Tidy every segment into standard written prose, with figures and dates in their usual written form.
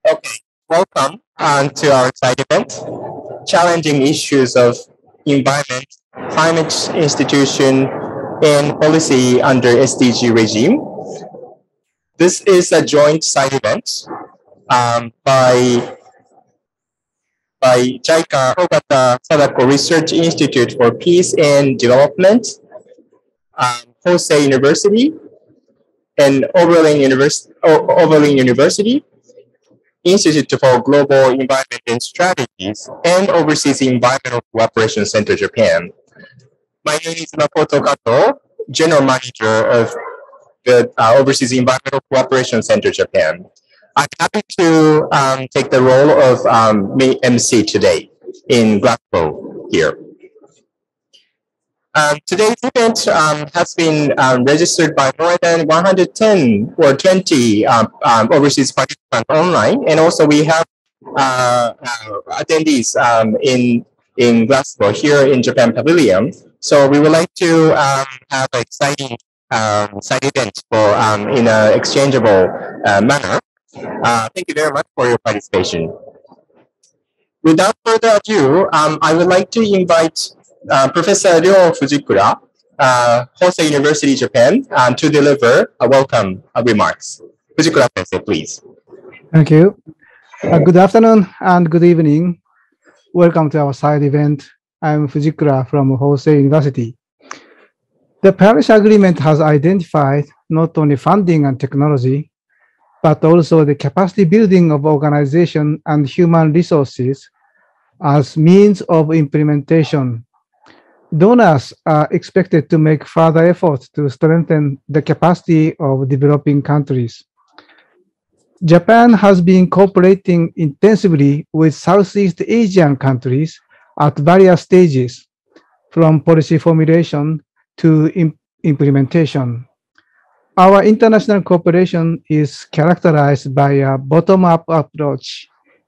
Okay, welcome to our side event, Challenging Issues of Environment, Climate Institution, and Policy under SDG Regime. This is a joint side event by JICA Ogata Sadako Research Institute for Peace and Development, Hosei University, and Oberlin University, Institute for Global Environment and Strategies, and Overseas Environmental Cooperation Center, Japan. My name is Makoto Kato, General Manager of the Overseas Environmental Cooperation Center, Japan. I'm happy to take the role of MC today in Glasgow here. Today's event has been registered by more than 110 or 20 overseas participants online, and also we have attendees in Glasgow here in Japan Pavilion. So we would like to have an exciting side event for in an exchangeable manner. Thank you very much for your participation. Without further ado, I would like to invite Professor Ryo Fujikura, Hosei University, Japan, to deliver a welcome remarks. Fujikura Sensei, please. Thank you. Good afternoon and good evening. Welcome to our side event. I'm Fujikura from Hosei University. The Paris Agreement has identified not only funding and technology, but also the capacity building of organization and human resources as means of implementation. Donors are expected to make further efforts to strengthen the capacity of developing countries. Japan has been cooperating intensively with Southeast Asian countries at various stages, from policy formulation to implementation. Our international cooperation is characterized by a bottom-up approach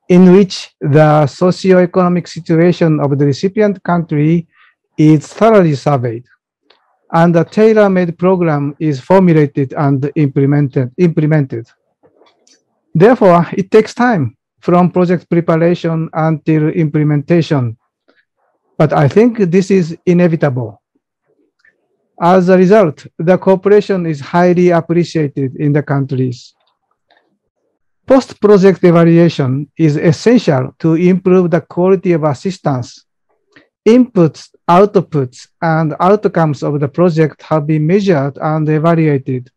in which the socio-economic situation of the recipient country is thoroughly surveyed, and a tailor-made program is formulated and implemented. Therefore, it takes time from project preparation until implementation, but I think this is inevitable. As a result, the cooperation is highly appreciated in the countries. Post-project evaluation is essential to improve the quality of assistance. Inputs, outputs, and outcomes of the project have been measured and evaluated.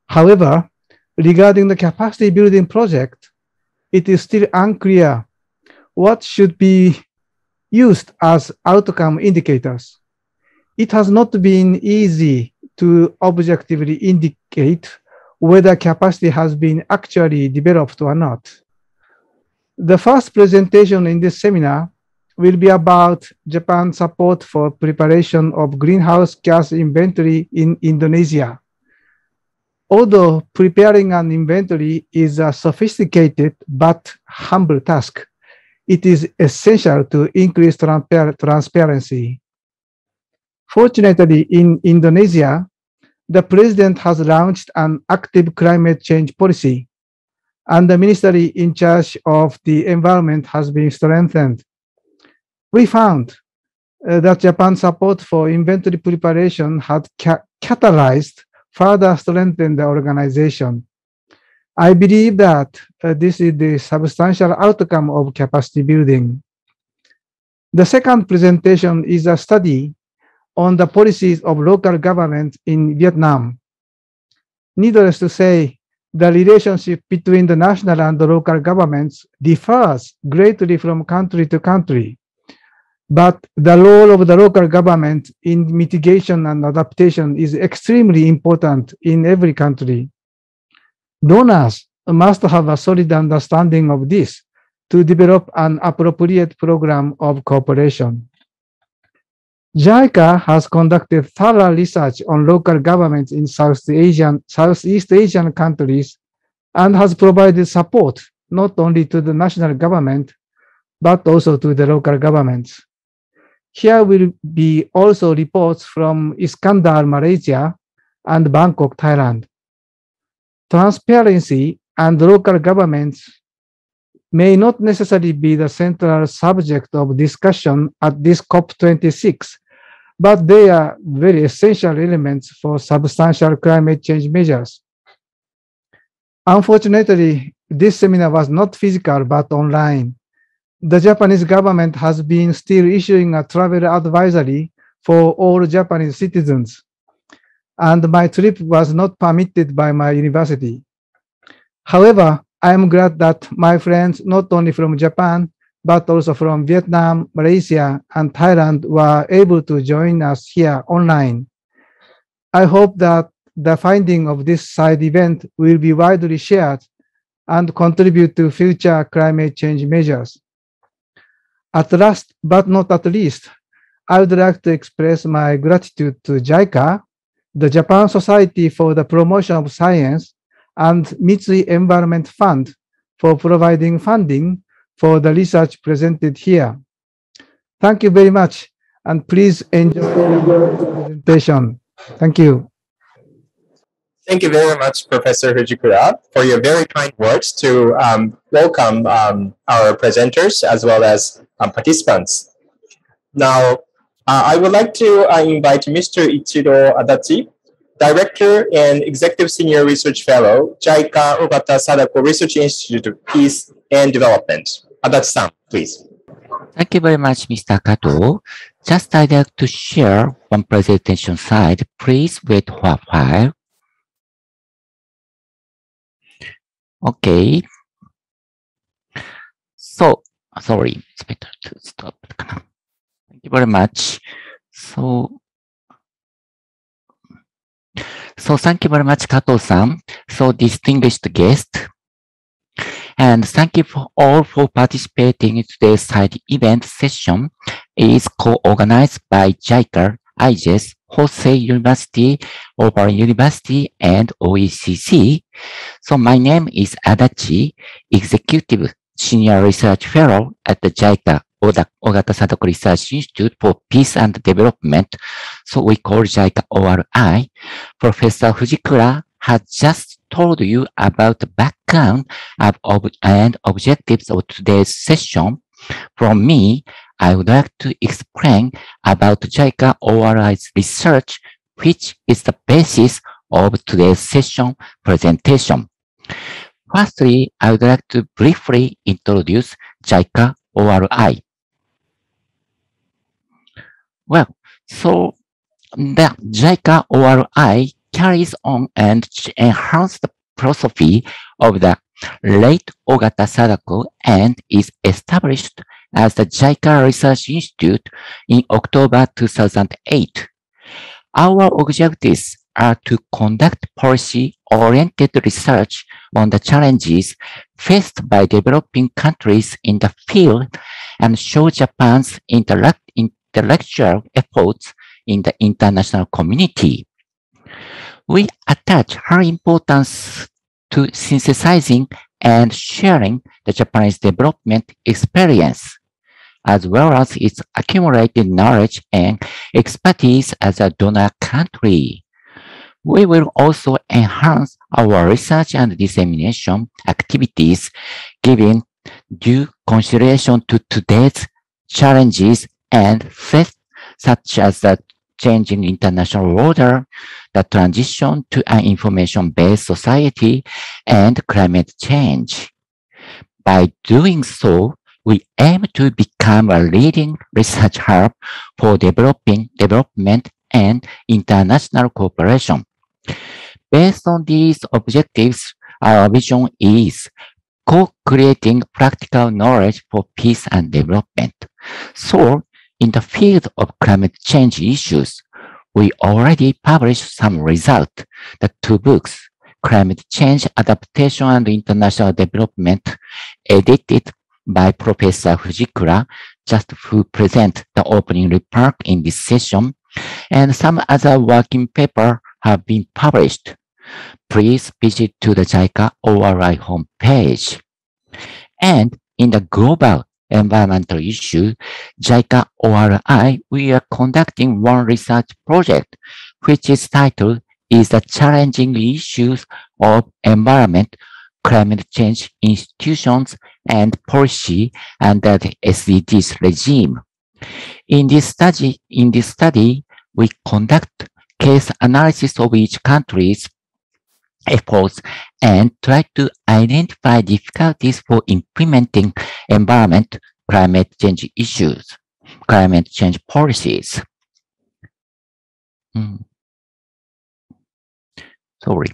However, regarding the capacity building project, it is still unclear what should be used as outcome indicators. It has not been easy to objectively indicate whether capacity has been actually developed or not. The first presentation in this seminar will be about Japan's support for preparation of greenhouse gas inventory in Indonesia. Although preparing an inventory is a sophisticated but humble task, it is essential to increase transparency. Fortunately, in Indonesia, the president has launched an active climate change policy, and the ministry in charge of the environment has been strengthened. We found that Japan's support for inventory preparation had catalyzed further strengthen the organization. I believe that this is the substantial outcome of capacity building. The second presentation is a study on the policies of local government in Vietnam. Needless to say, the relationship between the national and the local governments differs greatly from country to country. But the role of the local government in mitigation and adaptation is extremely important in every country. Donors must have a solid understanding of this to develop an appropriate program of cooperation. JICA has conducted thorough research on local governments in Southeast Asian countries and has provided support not only to the national government, but also to the local governments. Here will be also reports from Iskandar, Malaysia, and Bangkok, Thailand. Transparency and local governments may not necessarily be the central subject of discussion at this COP26, but they are very essential elements for substantial climate change measures. Unfortunately, this seminar was not physical but online. The Japanese government has been still issuing a travel advisory for all Japanese citizens, and my trip was not permitted by my university. However, I am glad that my friends, not only from Japan, but also from Vietnam, Malaysia, and Thailand were able to join us here online. I hope that the finding of this side event will be widely shared and contribute to future climate change measures. At last, but not at least, I would like to express my gratitude to JICA, the Japan Society for the Promotion of Science, and Mitsui Environment Fund for providing funding for the research presented here. Thank you very much, and please enjoy the presentation. Thank you. Thank you very much, Professor Fujikura, for your very kind words to welcome our presenters as well as participants. Now, I would like to invite Mr. Ichiro Adachi, Director and Executive Senior Research Fellow, JICA Ogata Sadako Research Institute of Peace and Development. Adachi-san, please. Thank you very much, Mr. Kato. Just I'd like to share one presentation slide. Please wait for a while. Okay. So, sorry, it's better to stop. Thank you very much. So thank you very much, Kato-san. So distinguished guest. And thank you for all for participating in today's side event session. It is co-organized by JICA, IGES, Hosei University, Open University, and OECC. So my name is Adachi, Executive Senior Research Fellow at the JICA Ogata Sadako Research Institute for Peace and Development. So we call JICA ORI. Professor Fujikura has just told you about the background and objectives of today's session. From me, I would like to explain about JICA ORI's research, which is the basis of today's session presentation. Firstly, I would like to briefly introduce JICA ORI. Well, so the JICA ORI carries on and enhances the philosophy of the late Ogata Sadako and is established as the JICA Research Institute in October 2008. Our objectives are to conduct policy-oriented research on the challenges faced by developing countries in the field and show Japan's intellectual efforts in the international community. We attach high importance to synthesizing and sharing the Japanese development experience, as well as its accumulated knowledge and expertise as a donor country. We will also enhance our research and dissemination activities, giving due consideration to today's challenges and threats such as the changing international order, the transition to an information-based society, and climate change. By doing so, we aim to become a leading research hub for development and international cooperation. Based on these objectives, our vision is co-creating practical knowledge for peace and development. So, in the field of climate change issues, we already published some results. The two books, Climate Change, Adaptation and International Development, edited by Professor Fujikura, just who present the opening remark in this session, and some other working papers have been published. Please visit to the JICA ORI homepage. And in the global environmental issue, JICA ORI, we are conducting one research project, which is titled is the challenging issues of environment climate change institutions and policy under the SDGs regime. In this study, we conduct case analysis of each country's efforts and try to identify difficulties for implementing environment, climate change issues, climate change policies. Sorry.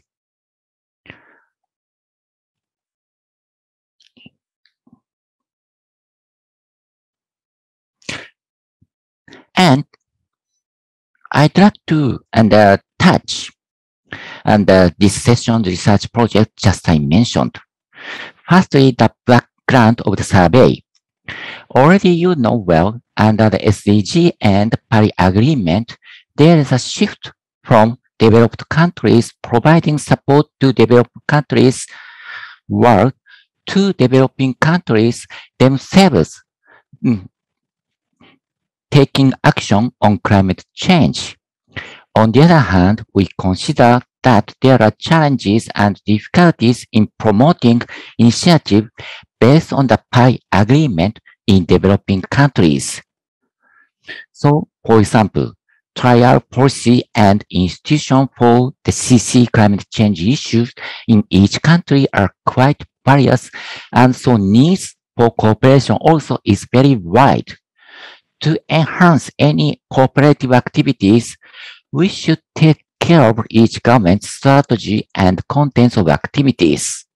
And I'd like to touch this session research project just I mentioned. Firstly, the background of the survey. Already you know well, under the SDG and Paris Agreement, there is a shift from developed countries providing support to developed countries world to developing countries themselves taking action on climate change. On the other hand, we consider that there are challenges and difficulties in promoting initiatives based on the Paris Agreement in developing countries. So, for example, trial policy and institution for the CC climate change issues in each country are quite various, and so needs for cooperation also is very wide. To enhance any cooperative activities, we should take care of each government's strategy and contents of activities.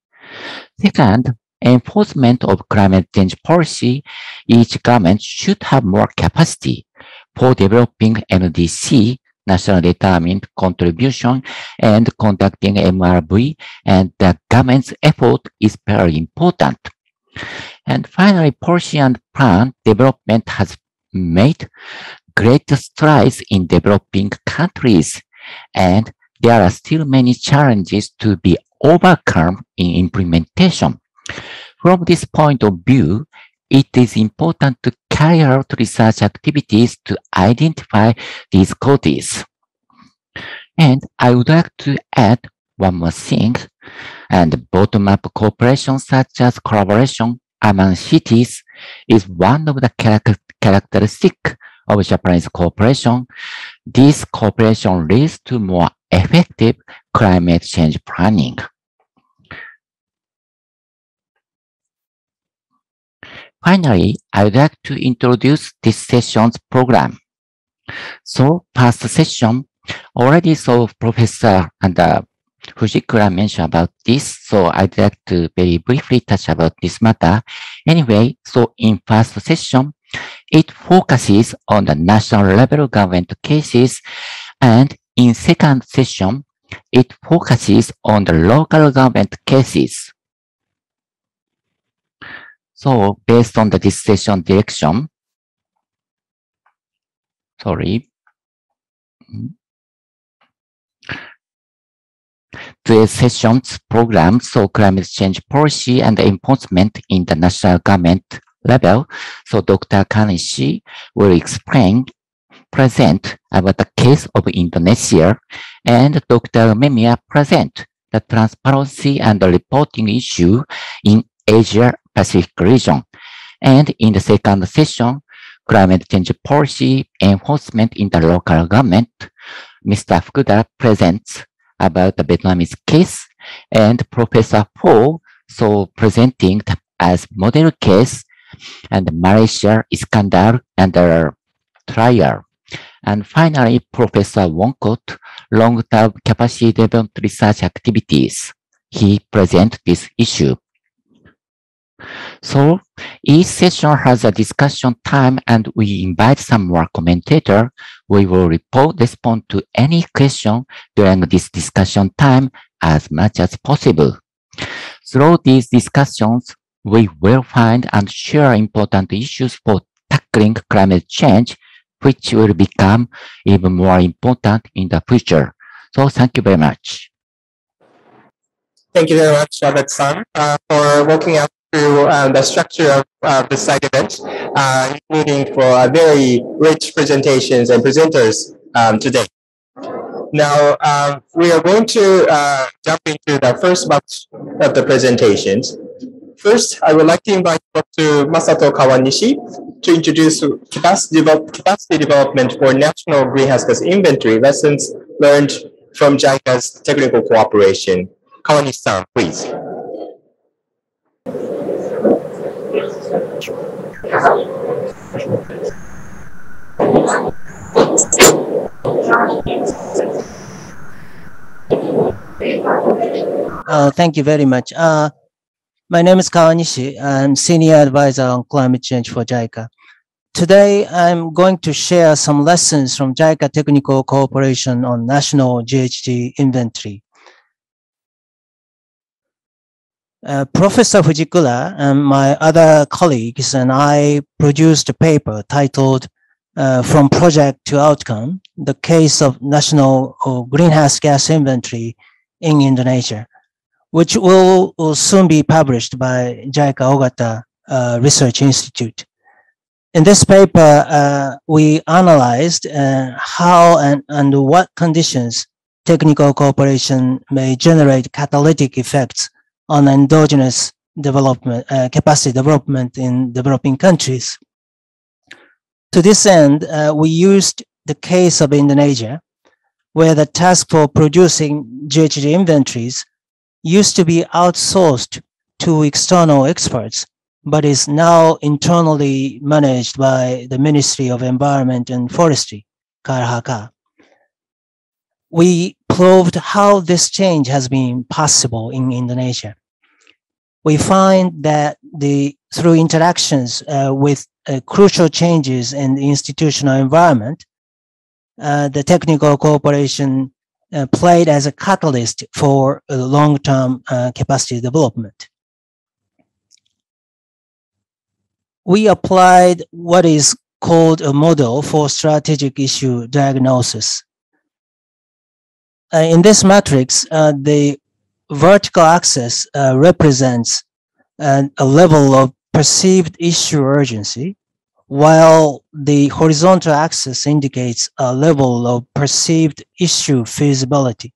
Second, enforcement of climate change policy, each government should have more capacity for developing NDC, National Determined Contribution, and conducting MRV, and the government's effort is very important. And finally, policy and plan development has made great strides in developing countries, and there are still many challenges to be overcome in implementation. From this point of view, it is important to carry out research activities to identify these causes. And I would like to add one more thing, and bottom-up cooperation such as collaboration among cities is one of the characteristics of Japanese cooperation. This cooperation leads to more effective climate change planning. Finally, I would like to introduce this session's program. So, past session, already saw Professor and Fujikura mentioned about this, so I'd like to very briefly touch about this matter. Anyway, so in first session, it focuses on the national level government cases, and in second session, it focuses on the local government cases. So based on this session direction, the session's program, so climate change policy and enforcement in the national government level. So Dr. Kanishi will present about the case of Indonesia, and Dr. Memia present the transparency and the reporting issue in Asia Pacific region. And in the second session, climate change policy enforcement in the local government, Mr. Fukuda presents about the Vietnamese case, and Professor Fo so presenting as model case, and Malaysia Iskandar and the trial. And finally, Professor Wonkot, long-term capacity development research activities. He presents this issue. So each session has a discussion time, and we invite some more commentator. We will respond to any question during this discussion time as much as possible. Through these discussions, we will find and share important issues for tackling climate change, which will become even more important in the future. So thank you very much. Thank you very much, Robert-san, for walking us through the structure of the side event, including for very rich presentations and presenters today. Now, we are going to jump into the first batch of the presentations. First, I would like to invite Dr. Masato Kawanishi to introduce capacity development for national greenhouse gas inventory lessons learned from JICA's technical cooperation. Kawanishi-san, please. Thank you very much. My name is Kawanishi. I'm Senior Advisor on Climate Change for JICA. Today, I'm going to share some lessons from JICA Technical Cooperation on National GHG Inventory. Professor Fujikura and my other colleagues and I produced a paper titled From Project to Outcome, the Case of National Greenhouse Gas Inventory in Indonesia, which will soon be published by JICA Ogata Research Institute. In this paper, we analyzed how and under what conditions technical cooperation may generate catalytic effects on endogenous development, capacity development in developing countries. To this end, we used the case of Indonesia, where the task for producing GHG inventories used to be outsourced to external experts, but is now internally managed by the Ministry of Environment and Forestry, KLHK. We proved how this change has been possible in Indonesia. We find that through interactions with crucial changes in the institutional environment, the technical cooperation played as a catalyst for long-term capacity development. We applied what is called a model for strategic issue diagnosis. In this matrix, the vertical axis represents a level of perceived issue urgency, while the horizontal axis indicates a level of perceived issue feasibility.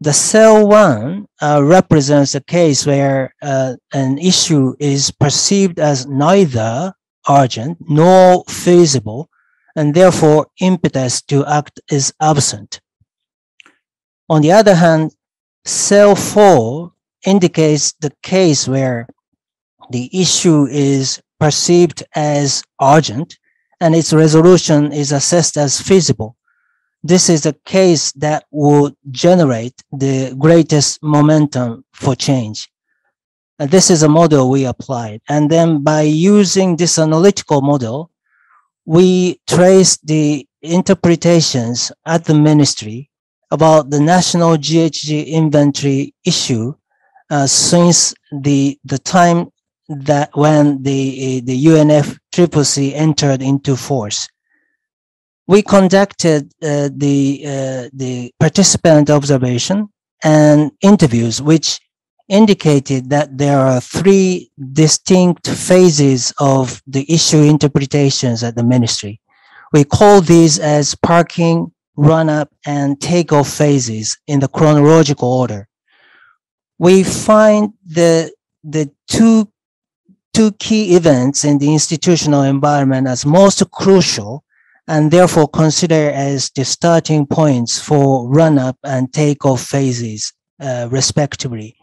The cell 1 represents a case where an issue is perceived as neither urgent nor feasible, and therefore impetus to act is absent. On the other hand, cell 4 indicates the case where the issue is perceived as urgent and its resolution is assessed as feasible. This is a case that would generate the greatest momentum for change. And this is a model we applied. And then by using this analytical model, we traced the interpretations at the ministry about the national GHG inventory issue since the time that when the UNFCCC entered into force. We conducted the participant observation and interviews, which indicated that there are 3 distinct phases of the issue interpretations at the ministry. We call these as parking, run-up, and takeoff phases in the chronological order. We find the two key events in the institutional environment as most crucial and therefore consider as the starting points for run-up and takeoff phases, respectively.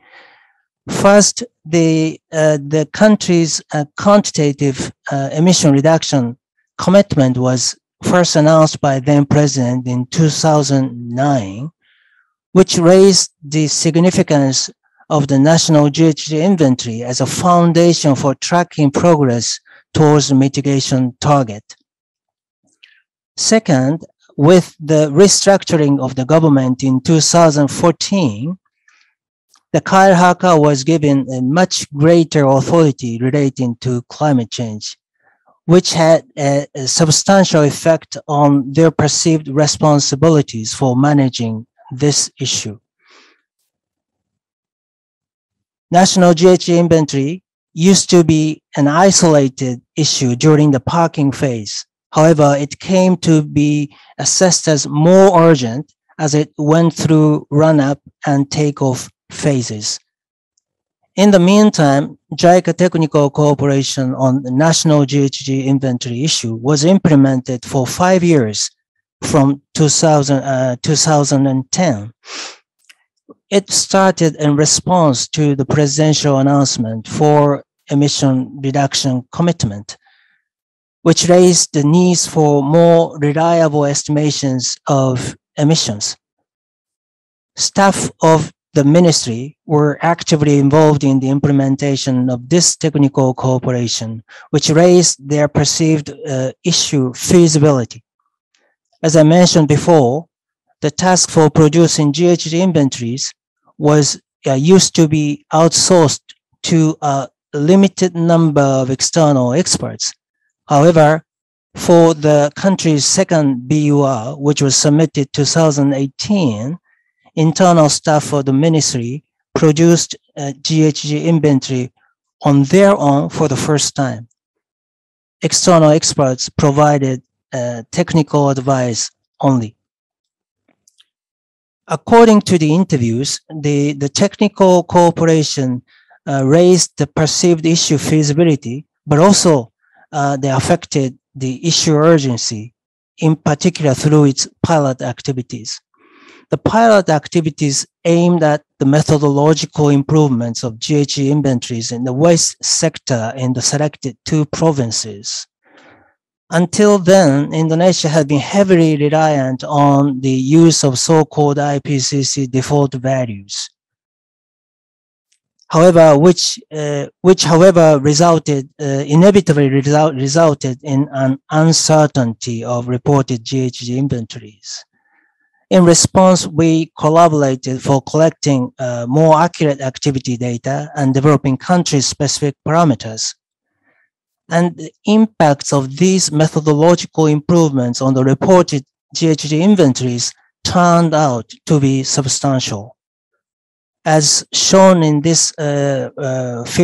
First, the country's quantitative emission reduction commitment was first announced by then President in 2009, which raised the significance of the national GHG inventory as a foundation for tracking progress towards the mitigation target. Second, with the restructuring of the government in 2014, the KLHK was given a much greater authority relating to climate change, which had a substantial effect on their perceived responsibilities for managing this issue. National GHG inventory used to be an isolated issue during the parking phase. However, it came to be assessed as more urgent as it went through run-up and takeoff phases. In the meantime, JICA technical cooperation on the national GHG inventory issue was implemented for 5 years from 2010. It started in response to the presidential announcement for emission reduction commitment, which raised the needs for more reliable estimations of emissions. Staff of the ministry were actively involved in the implementation of this technical cooperation, which raised their perceived issue feasibility. As I mentioned before, the task for producing GHG inventories was used to be outsourced to a limited number of external experts. However, for the country's second BUR, which was submitted 2018, internal staff of the ministry produced a GHG inventory on their own for the first time. External experts provided technical advice only. According to the interviews, the technical cooperation raised the perceived issue feasibility, but also they affected the issue urgency, in particular through its pilot activities. The pilot activities aimed at the methodological improvements of GHG inventories in the waste sector in the selected 2 provinces. Until then, Indonesia had been heavily reliant on the use of so-called IPCC default values. However, which however inevitably resulted in an uncertainty of reported GHG inventories. In response, we collaborated for collecting more accurate activity data and developing country-specific parameters. And the impacts of these methodological improvements on the reported GHG inventories turned out to be substantial. As shown in these graphs,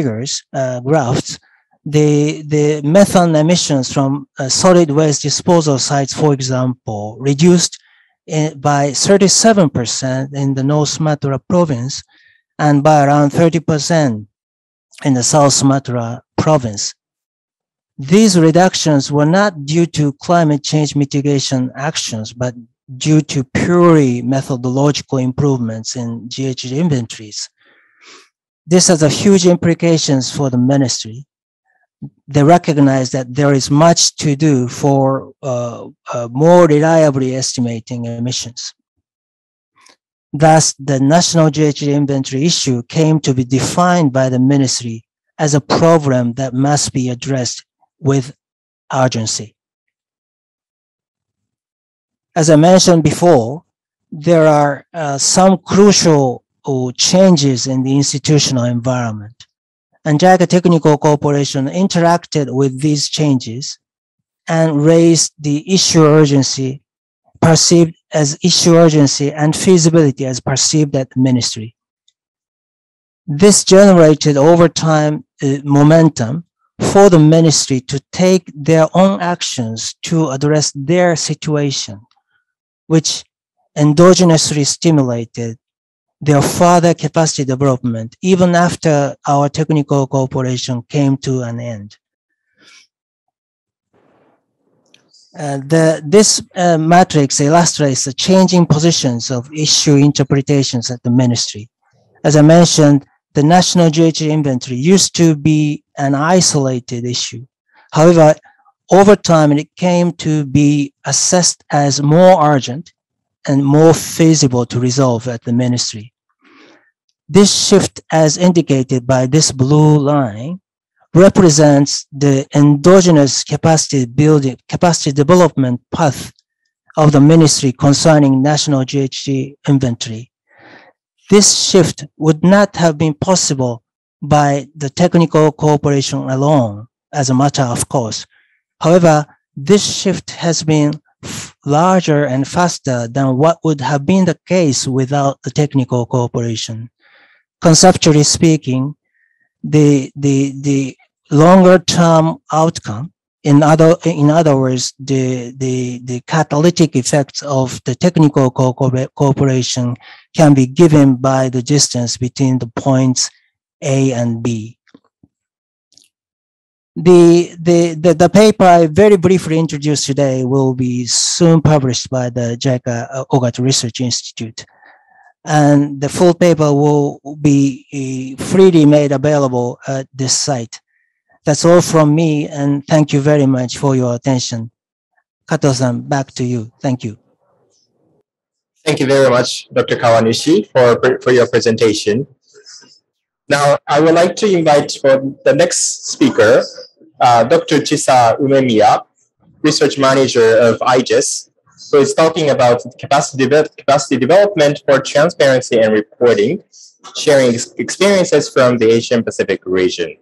the methane emissions from solid waste disposal sites, for example, reduced by 37% in the North Sumatra province and by around 30% in the South Sumatra province. These reductions were not due to climate change mitigation actions, but due to purely methodological improvements in GHG inventories. This has a huge implications for the ministry. They recognize that there is much to do for more reliably estimating emissions. Thus, the national GHG inventory issue came to be defined by the ministry as a problem that must be addressed with urgency. As I mentioned before, there are some crucial changes in the institutional environment, and JICA Technical Cooperation interacted with these changes and raised the issue urgency, perceived as issue urgency and feasibility as perceived at the ministry. This generated over time momentum for the ministry to take their own actions to address their situation, which endogenously stimulated their further capacity development even after our technical cooperation came to an end. This matrix illustrates the changing positions of issue interpretations at the ministry. As I mentioned, the national GHG inventory used to be an isolated issue. However, over time, it came to be assessed as more urgent and more feasible to resolve at the ministry. This shift, as indicated by this blue line, represents the endogenous capacity development path of the ministry concerning national GHG inventory. This shift would not have been possible by the technical cooperation alone, as a matter of course. However, this shift has been larger and faster than what would have been the case without the technical cooperation. Conceptually speaking, the longer term outcome, in other words, the catalytic effects of the technical cooperation can be given by the distance between the points A and B. The paper I very briefly introduced today will be soon published by the JICA Ogata Research Institute. And the full paper will be freely made available at this site. That's all from me, and thank you very much for your attention. Kato-san, back to you. Thank you. Thank you very much, Dr. Kawanishi, for your presentation. Now, I would like to invite for the next speaker, Dr. Chisa Umemiya, Research Manager of IGES, who is talking about capacity development for transparency and reporting, sharing experiences from the Asian Pacific region.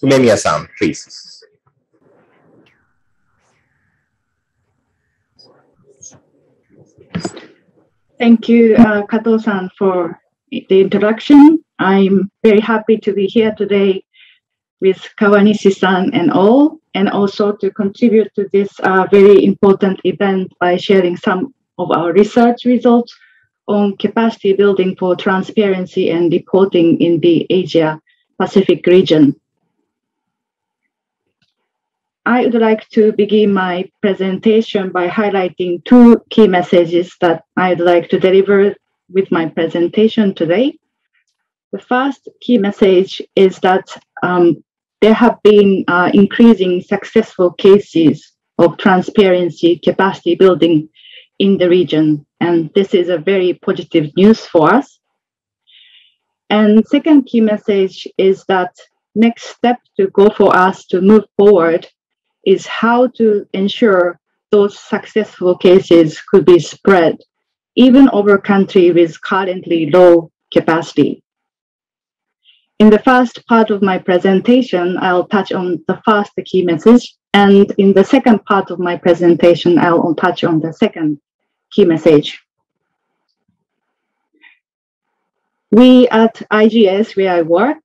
Umemiya-san, please. Thank you, Kato-san, for the introduction. I'm very happy to be here today with Kawanishi-san and all, and also to contribute to this very important event by sharing some of our research results on capacity building for transparency and reporting in the Asia-Pacific region. I would like to begin my presentation by highlighting two key messages that I'd like to deliver with my presentation today. The first key message is that there have been increasing successful cases of transparency capacity building in the region, and this is a very positive news for us. And second key message is that next step to go for us to move forward is how to ensure those successful cases could be spread even over country with currently low capacity. In the first part of my presentation, I'll touch on the first key message, and in the second part of my presentation, I'll touch on the second key message. We at IGS, where I work,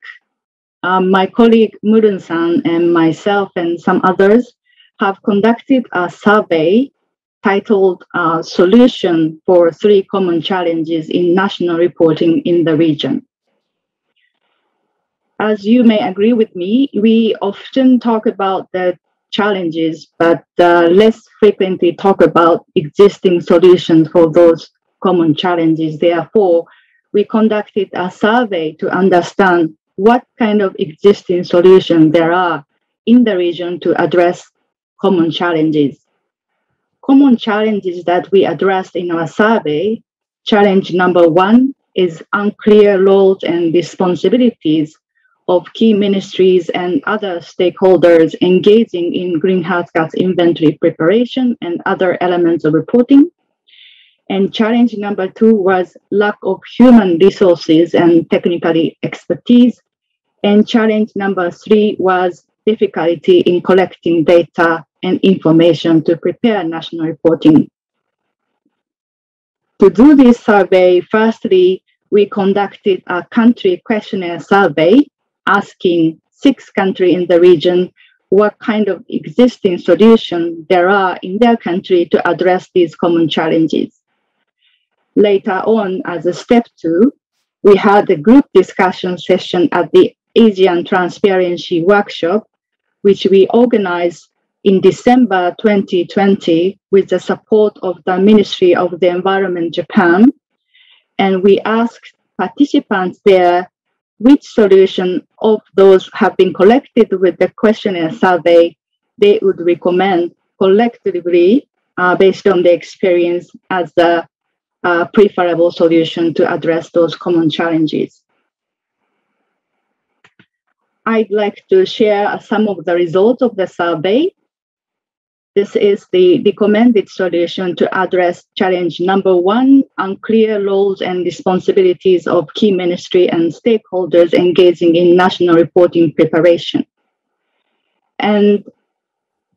my colleague Murun-san and myself and some others have conducted a survey titled Solution for Three Common Challenges in National Reporting in the Region. As you may agree with me, we often talk about the challenges, but less frequently talk about existing solutions for those common challenges. Therefore, we conducted a survey to understand what kind of existing solutions there are in the region to address common challenges. Common challenges that we addressed in our survey, challenge number one is unclear roles and responsibilities of key ministries and other stakeholders engaging in greenhouse gas inventory preparation and other elements of reporting. And challenge number two was lack of human resources and technical expertise. And challenge number three was difficulty in collecting data and information to prepare national reporting. To do this survey, firstly, we conducted a country questionnaire survey asking 6 countries in the region what kind of existing solutions there are in their country to address these common challenges. Later on, as a step 2, we had a group discussion session at the ASEAN Transparency Workshop, which we organized in December 2020 with the support of the Ministry of the Environment Japan. And we asked participants there which solution of those have been collected with the questionnaire survey they would recommend collectively based on the experience as the preferable solution to address those common challenges. I'd like to share some of the results of the survey. This is the recommended solution to address challenge number 1, unclear roles and responsibilities of key ministry and stakeholders engaging in national reporting preparation. And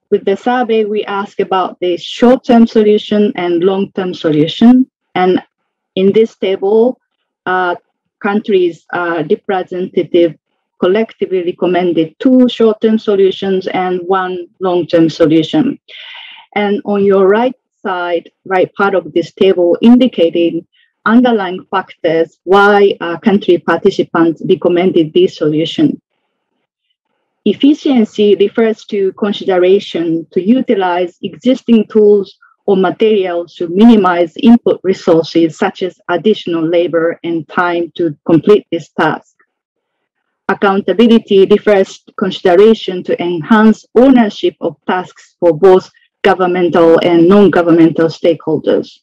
with the survey, we asked about the short-term solution and long-term solution. And in this table, countries' representative collectively recommended 2 short-term solutions and 1 long-term solution. And on your right side, right part of this table indicating underlying factors why country participants recommended this solution. Efficiency refers to consideration to utilize existing tools or materials to minimize input resources such as additional labor and time to complete this task. Accountability refers to consideration to enhance ownership of tasks for both governmental and non-governmental stakeholders.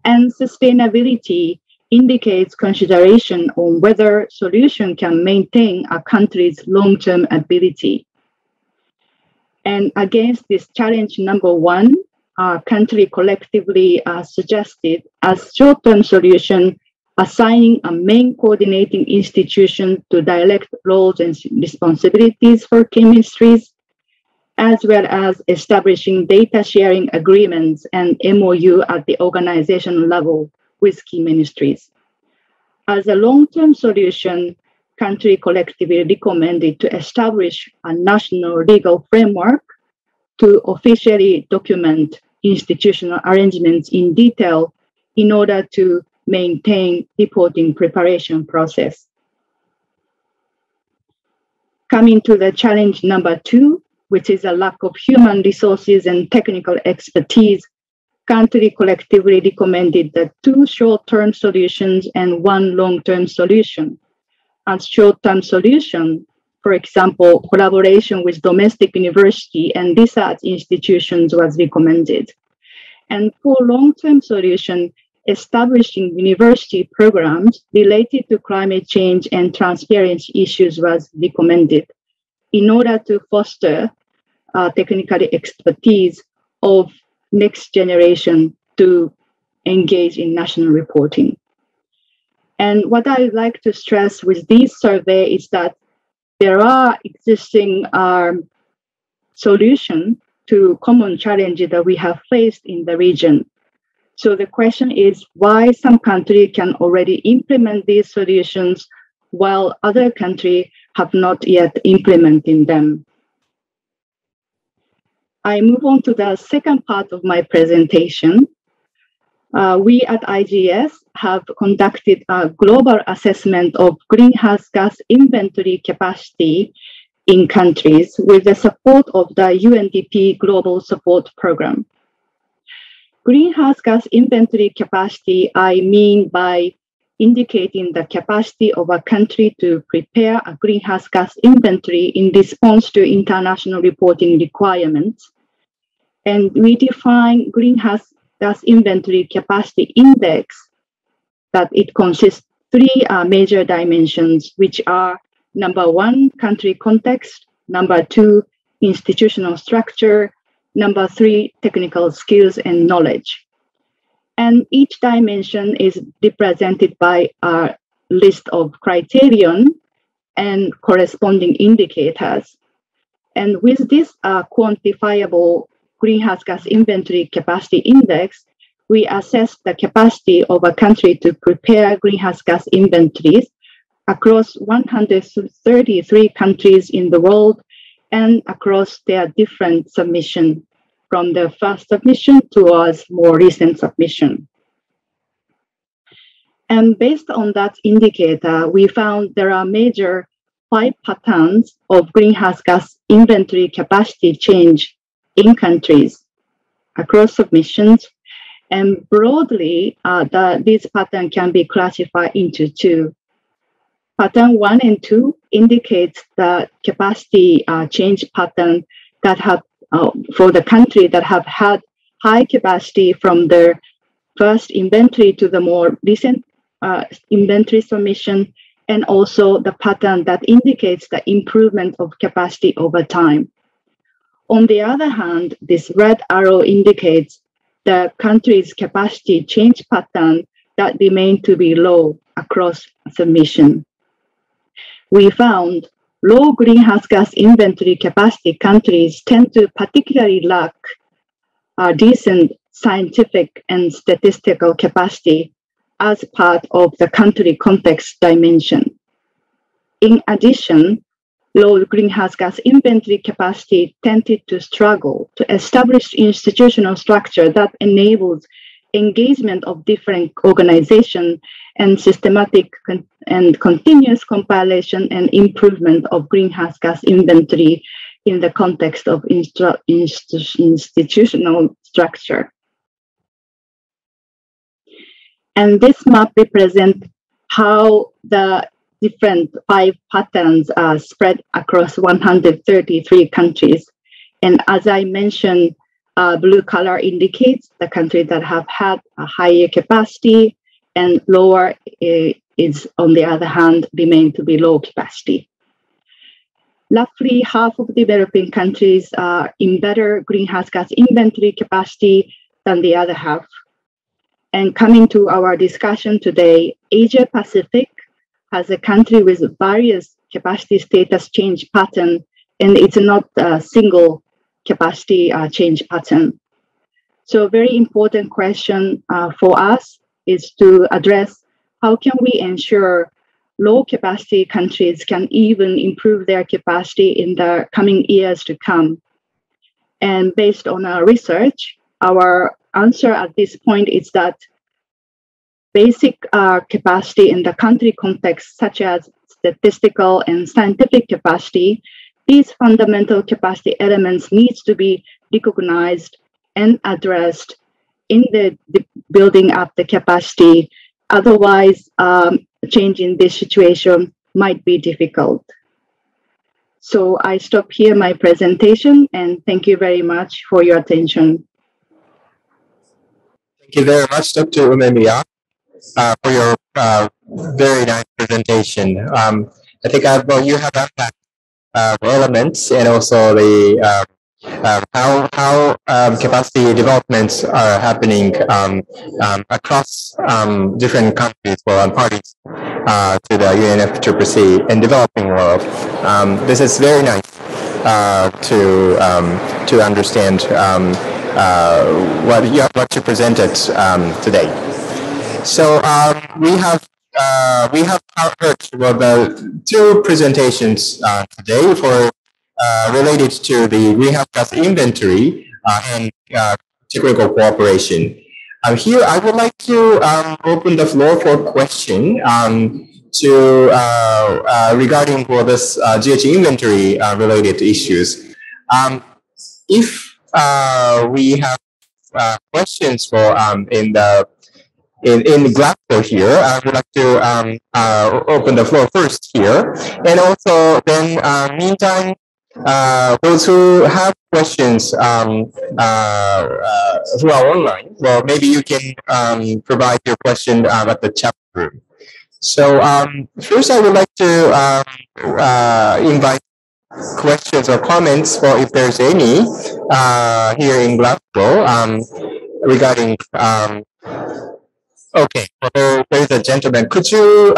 And sustainability indicates consideration on whether solution can maintain a country's long-term ability. And against this challenge number one, our country collectively suggested as short-term solution, assigning a main coordinating institution to direct roles and responsibilities for key ministries, as well as establishing data sharing agreements and MOU at the organization level with key ministries. As a long-term solution, country collectively recommended to establish a national legal framework to officially document institutional arrangements in detail in order to maintain reporting preparation process. Coming to the challenge number two, which is a lack of human resources and technical expertise, country collectively recommended the two short-term solutions and one long-term solution. As short-term solution, for example, collaboration with domestic university and research institutions was recommended. And for long-term solution, establishing university programs related to climate change and transparency issues was recommended in order to foster technical expertise of next generation to engage in national reporting. And what I'd like to stress with this survey is that there are existing solutions to common challenges that we have faced in the region. So the question is why some countries can already implement these solutions while other countries have not yet implemented them. I move on to the second part of my presentation. We at IGS have conducted a global assessment of greenhouse gas inventory capacity in countries with the support of the UNDP Global Support Program. Greenhouse gas inventory capacity, I mean by indicating the capacity of a country to prepare a greenhouse gas inventory in response to international reporting requirements. And we define greenhouse gas inventory capacity index that it consists three major dimensions, which are number one, country context, number two, institutional structure, number three, technical skills and knowledge. And each dimension is represented by a list of criterion and corresponding indicators. And with this quantifiable greenhouse gas inventory capacity index, we assess the capacity of a country to prepare greenhouse gas inventories across 133 countries in the world and across their different submissions, from the first submission towards more recent submission. And based on that indicator, we found there are major 5 patterns of greenhouse gas inventory capacity change in countries across submissions. And broadly, this pattern can be classified into 2. Pattern 1 and 2 indicates the capacity change pattern that have for the country that have had high capacity from their first inventory to the more recent inventory submission, and also the pattern that indicates the improvement of capacity over time. On the other hand, this red arrow indicates the country's capacity change pattern that remain to be low across submission. We found low greenhouse gas inventory capacity countries tend to particularly lack decent scientific and statistical capacity as part of the country context dimension. In addition, low greenhouse gas inventory capacity tended to struggle to establish institutional structure that enables engagement of different organizations, and systematic and continuous compilation and improvement of greenhouse gas inventory in the context of institutional structure. And this map represents how the different 5 patterns are spread across 133 countries. And as I mentioned, blue color indicates the countries that have had a higher capacity, and lower is, on the other hand, remain to be low capacity. Roughly half of developing countries are in better greenhouse gas inventory capacity than the other half. And coming to our discussion today, Asia Pacific has a country with various capacity status change pattern, and it's not a single capacity change pattern. So a very important question for us is to address how can we ensure low capacity countries can even improve their capacity in the coming years to come. And based on our research, our answer at this point is that basic capacity in the country context, such as statistical and scientific capacity, these fundamental capacity elements needs to be recognized and addressed in the building up the capacity. Otherwise, changing this situation might be difficult. So I stop here my presentation, and thank you very much for your attention. Thank you very much, Dr. Umemiya, for your very nice presentation. I think you have unpacked elements and also the how capacity developments are happening across different countries and parties to the UNFCCC and developing world. This is very nice to understand what you presented today. So we have heard the 2 presentations today for related to the greenhouse gas inventory and technical cooperation. Here, I would like to open the floor for question regarding for this GH inventory related issues. If we have questions for in Glasgow here, I would like to open the floor first here, and also then meantime, those who have questions who are online, well, maybe you can provide your question at the chat room. So first, I would like to invite questions or comments, for if there's any here in Glasgow regarding. Okay, well, there's a gentleman. Could you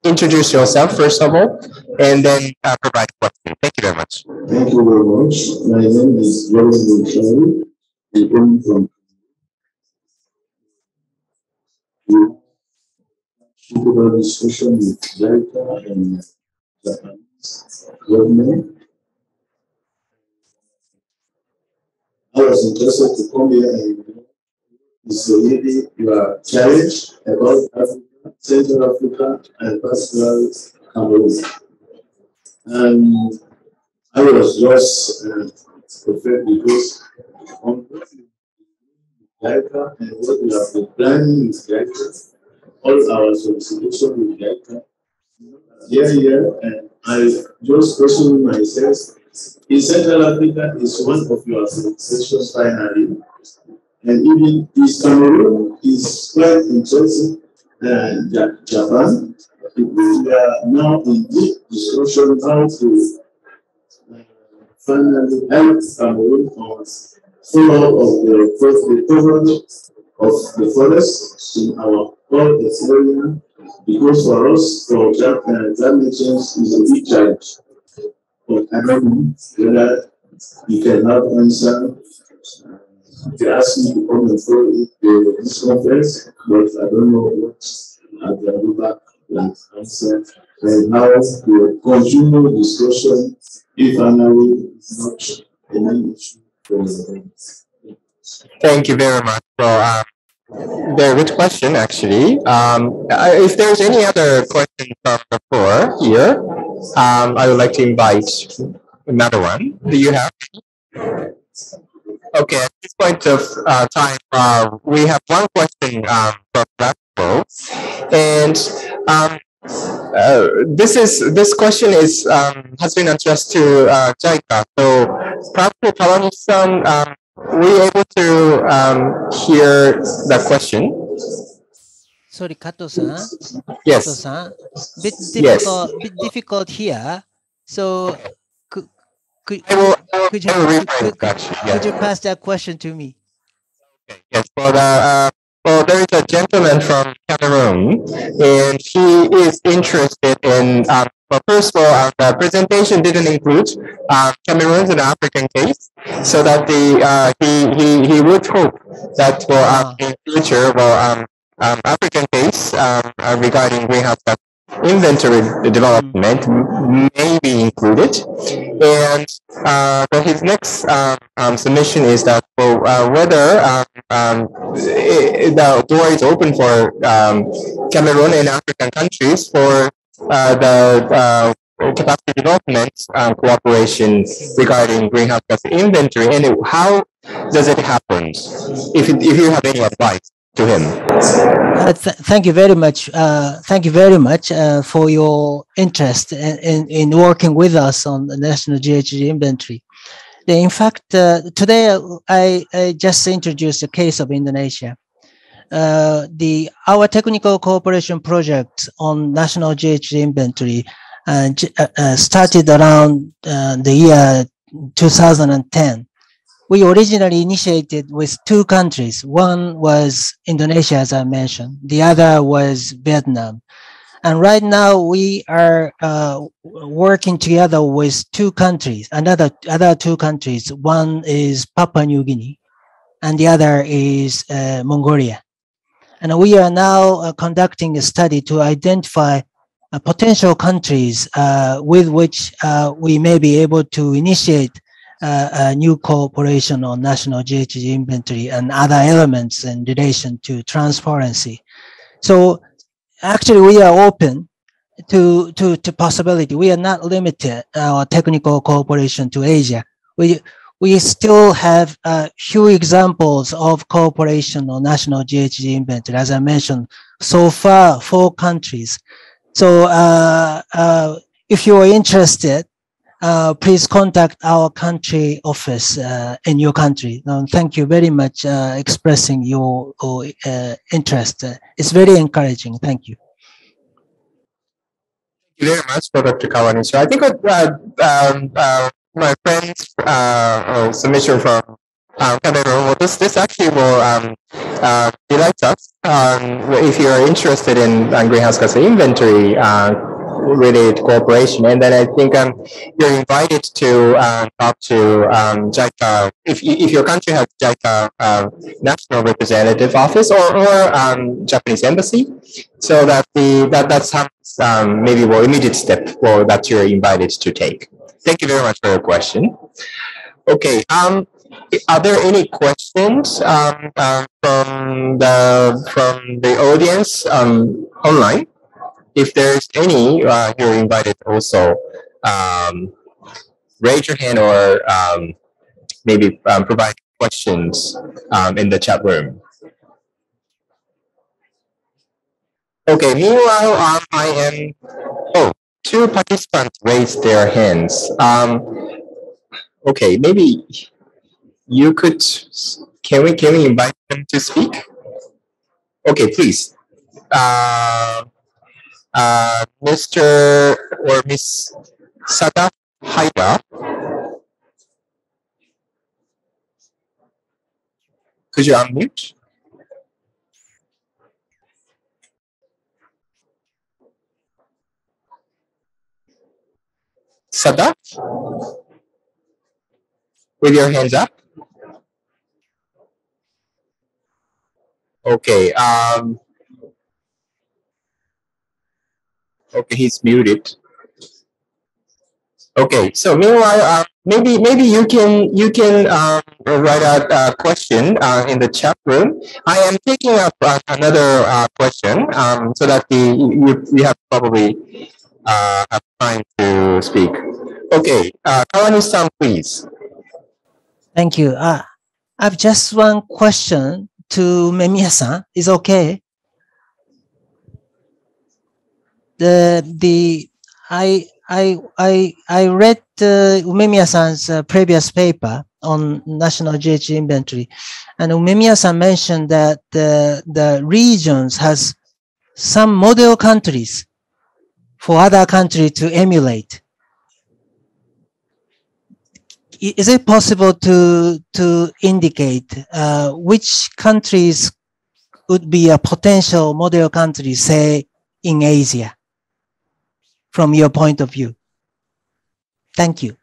introduce yourself first of all, and then provide a question? Thank you very much. Thank you very much. My name is Robert Muchari. I come from the discussion with JICA and Japanese government. I was interested to come here and is really your challenge about Africa, Central Africa, and particularly Cameroon. And I was just afraid because on JICA and what we have been planning with JICA, all our solicitation with JICA, here, and I just questioned myself. In Central Africa is one of your solicitations finally. And even East Cameroon is quite interesting. Japan, because we are now in deep discussion how to finally help Cameroon on follow of the recovery of the forest in our core area. Because for us, for climate change is a big challenge. But I don't know whether you cannot answer. They asked me to come and follow this conference, but I don't know what I can do back and answer. And how to continue discussion if finally it's not any issue for the. Thank you very much. So Very good question, actually. If there's any other question from the floor here, I would like to invite another one. Do you have? Okay, at this point of time, we have one question from that floor, and this question is has been addressed to JICA. So, perhaps Kawanishi-san, were you able to hear the question? Sorry, Kato-san. Yes. Kato-san, Yes. bit difficult here. So could I will you pass that question to me? Okay. Yes. Well, there is a gentleman from Cameroon, and he is interested in. Well, first of all, the presentation didn't include Cameroon's an African case, so that he would hope that in future, African case regarding greenhouse gas inventory development may be included. And but his next submission is that whether the door is open for Cameroon and African countries for the capacity development cooperation regarding greenhouse gas inventory, and how does it happen? If you have any advice to him. Thank you very much. Thank you very much for your interest in working with us on the national GHG inventory. In fact, today I just introduced a case of Indonesia. Our technical cooperation project on national GHG inventory started around the year 2010. We originally initiated with two countries. One was Indonesia, as I mentioned. The other was Vietnam. And right now we are working together with two countries, other two countries. One is Papua New Guinea and the other is Mongolia. And we are now conducting a study to identify potential countries with which we may be able to initiate a new cooperation on national GHG inventory and other elements in relation to transparency. So actually we are open to possibility. We are not limited our technical cooperation to Asia. We still have few examples of cooperation on national GHG inventory. As I mentioned, so far 4 countries. So if you are interested, please contact our country office in your country. Thank you very much expressing your interest. It's very encouraging. Thank you. Thank you very much for Dr. Kawanishi. I think my friend's submission from Cameroon, well, this actually will delight us if you're interested in greenhouse gas inventory related cooperation. And then I think you're invited to talk to JICA, if your country has JICA national representative office or Japanese embassy, so that that's maybe immediate step that you're invited to take. Thank you very much for your question. Okay. Are there any questions from the audience online? If there's any, you're invited also. Raise your hand or maybe provide questions in the chat room. Okay. Meanwhile, two participants raised their hands. Okay, maybe you could. Can we invite them to speak? Okay, please. Mr. or Miss Sada Haida. Could you unmute? Sada? With your hands up? Okay. Okay, he's muted. Okay, so meanwhile, maybe you can write out a question in the chat room. I am taking up another question so that you have probably have time to speak. Okay, Kawani-san, please. Thank you. I've just one question to Memiya-san. Is okay? I read Umemiya-san's previous paper on national GHG inventory, and Umemiya-san mentioned that the regions has some model countries for other countries to emulate. Is it possible to indicate which countries would be a potential model country, say in Asia, from your point of view? Thank you.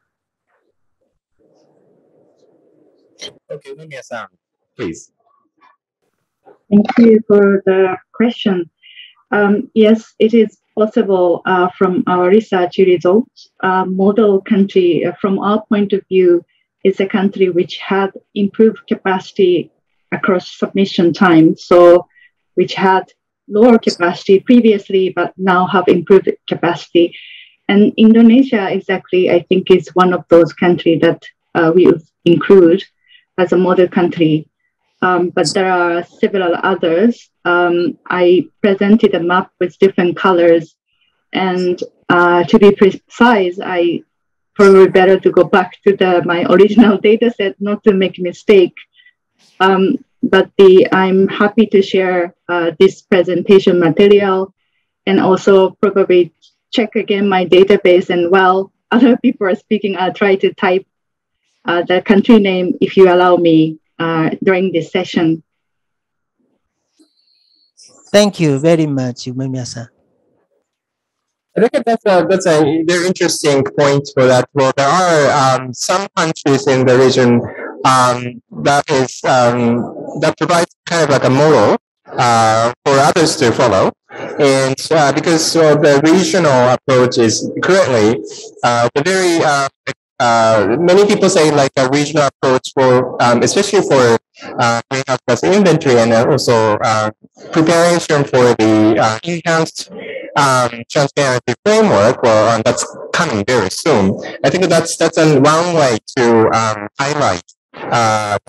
Okay, Mimiya-san, please. Thank you for the question. Yes, it is possible from our research results. Model country, from our point of view, is a country which had improved capacity across submission time. So, which had lower capacity previously, but now have improved capacity. And Indonesia exactly, I think, is one of those countries that we include as a model country. But there are several others. I presented a map with different colors. And to be precise, I probably better to go back to my original data set, not to make a mistake. But I'm happy to share this presentation material and also probably check again my database. And while other people are speaking, I'll try to type the country name, if you allow me, during this session. Thank you very much, Umemiya-san. I think that's a very interesting point for that. Well, there are some countries in the region that provides kind of like a model for others to follow. And because the regional approach is currently the very many people say like a regional approach for especially for greenhouse gas inventory and also preparation for the enhanced transparency framework. Well, that's coming very soon. I think that's a one way to highlight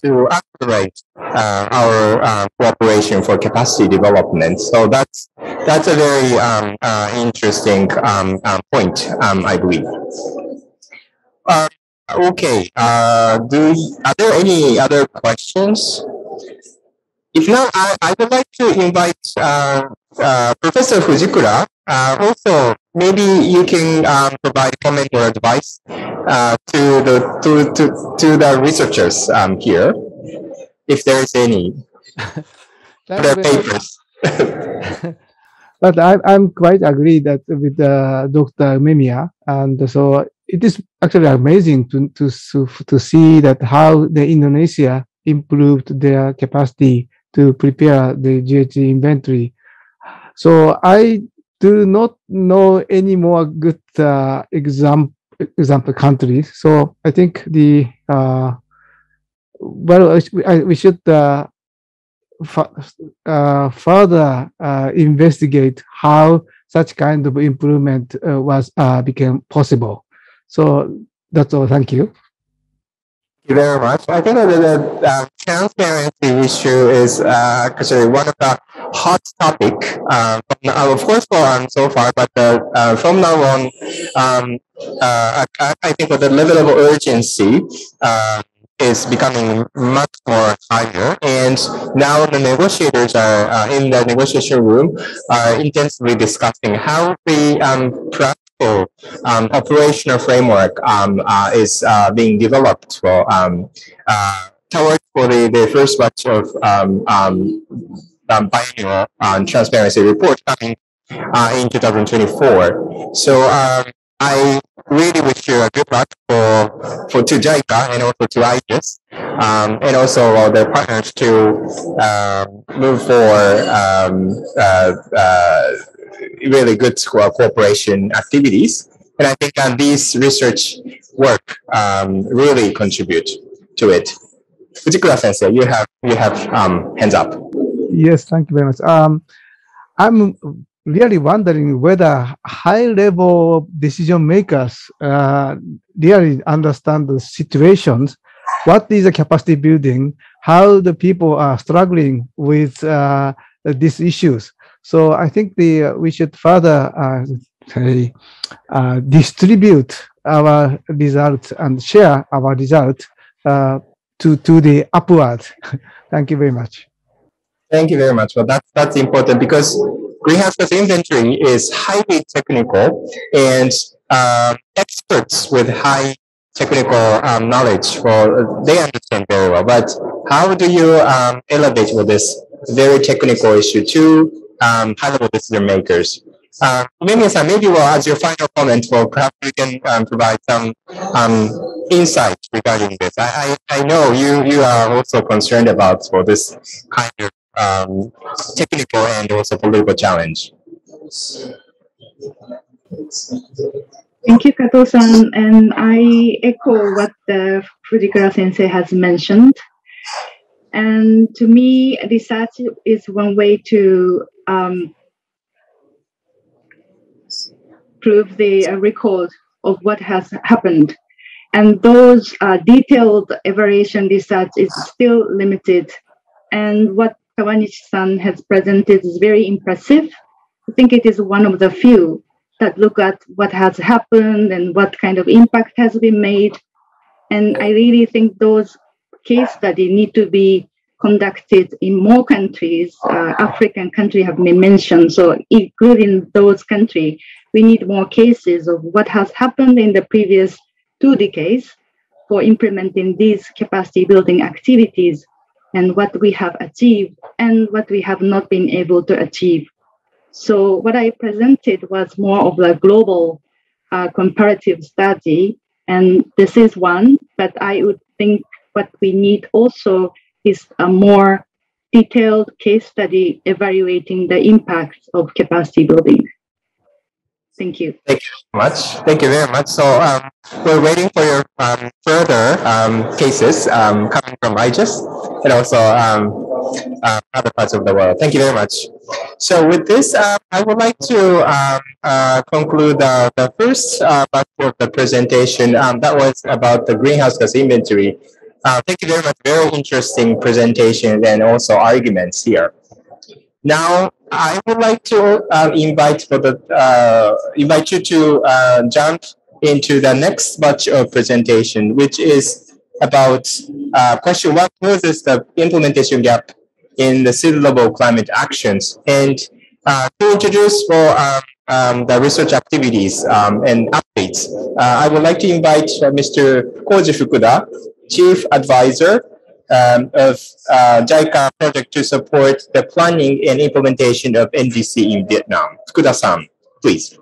to accelerate our cooperation for capacity development. So that's a very interesting point, I believe. Okay. Are there any other questions? If not, I would like to invite Professor Fujikura. Also, maybe you can provide comment or advice to the researchers here, if there is any. Their papers. But I'm quite agree that with Dr. Memiya, and so it is actually amazing to see that how the Indonesia improved their capacity to prepare the GHG inventory. So I do not know any more good example countries. So I think we should further investigate how such kind of improvement became possible. So that's all. Thank you. Thank you very much. I think that the transparency issue is actually one of the hot topic. Of course, so far, but from now on, I think that the level of urgency is becoming much more higher, and now the negotiators are in the negotiation room are intensively discussing how the practical operational framework is being developed for towards for the first batch of biannual transparency report coming in 2024. So I really wish you a good luck to JICA and also to IGES, and also their partners to move for really good cooperation activities. And I think these research work really contribute to it. Fujikura Sensei, you have hands up. Yes, thank you very much. I'm really wondering whether high-level decision makers really understand the situations. What is the capacity building? How the people are struggling with these issues. So I think we should further distribute our results and share our results to the upward. Thank you very much. Thank you very much. Well, that's important because greenhouse gas inventory is highly technical, and experts with high technical knowledge, well, they understand very well. But how do you elevate with this very technical issue to high-level decision makers? Mimi-san, maybe as your final comment, well, perhaps you can provide some insight regarding this. I know you are also concerned about this kind of technical and also political challenge. Thank you, Kato-san. And I echo what Fujikura Sensei has mentioned. And to me, research is one way to prove the record of what has happened. And those detailed evaluation research is still limited. And what Kawanishi-san has presented is very impressive. I think it is one of the few that look at what has happened and what kind of impact has been made. And I really think those case studies need to be conducted in more countries. African countries have been mentioned. So including those countries, we need more cases of what has happened in the previous 2 decades for implementing these capacity building activities and what we have achieved and what we have not been able to achieve. So what I presented was more of a global comparative study, and this is one, but I would think what we need also is a more detailed case study evaluating the impacts of capacity building. Thank you. Thank you very much. Thank you very much. So we're waiting for your further cases coming from IGES and also other parts of the world. Thank you very much. So with this, I would like to conclude the first part of the presentation. That was about the greenhouse gas inventory. Thank you very much. Very interesting presentation and also arguments here. Now, I would like to invite you to jump into the next batch of presentation, which is about question: what causes the implementation gap in the city-level climate actions? And to introduce the research activities and updates, I would like to invite Mr. Koji Fukuda, Chief Advisor of JICA project to support the planning and implementation of NDC in Vietnam. Fukuda-san, please.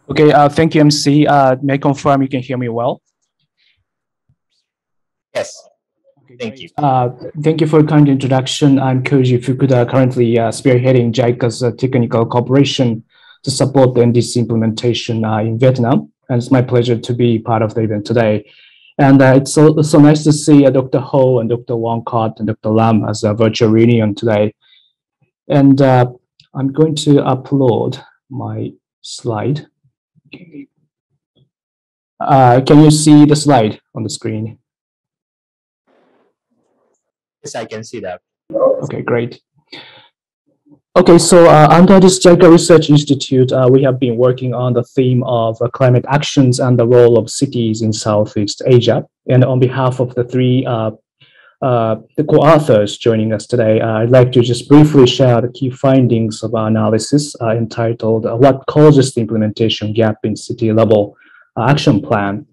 Okay, thank you, MC. May I confirm you can hear me well? Yes. Okay, thank you. Thank you for a kind introduction. I'm Koji Fukuda, currently spearheading JICA's technical cooperation to support the NDC implementation in Vietnam. And it's my pleasure to be part of the event today. And it's so nice to see Dr. Ho and Dr. Wongkot and Dr. Lam as a virtual reunion today. And I'm going to upload my slide. Can you see the slide on the screen? Yes, I can see that. Okay, great. Okay, so under this JICA Research Institute, we have been working on the theme of climate actions and the role of cities in Southeast Asia. And on behalf of the three the co-authors joining us today, I'd like to just briefly share the key findings of our analysis entitled What Causes the Implementation Gap in City-Level Action Plan.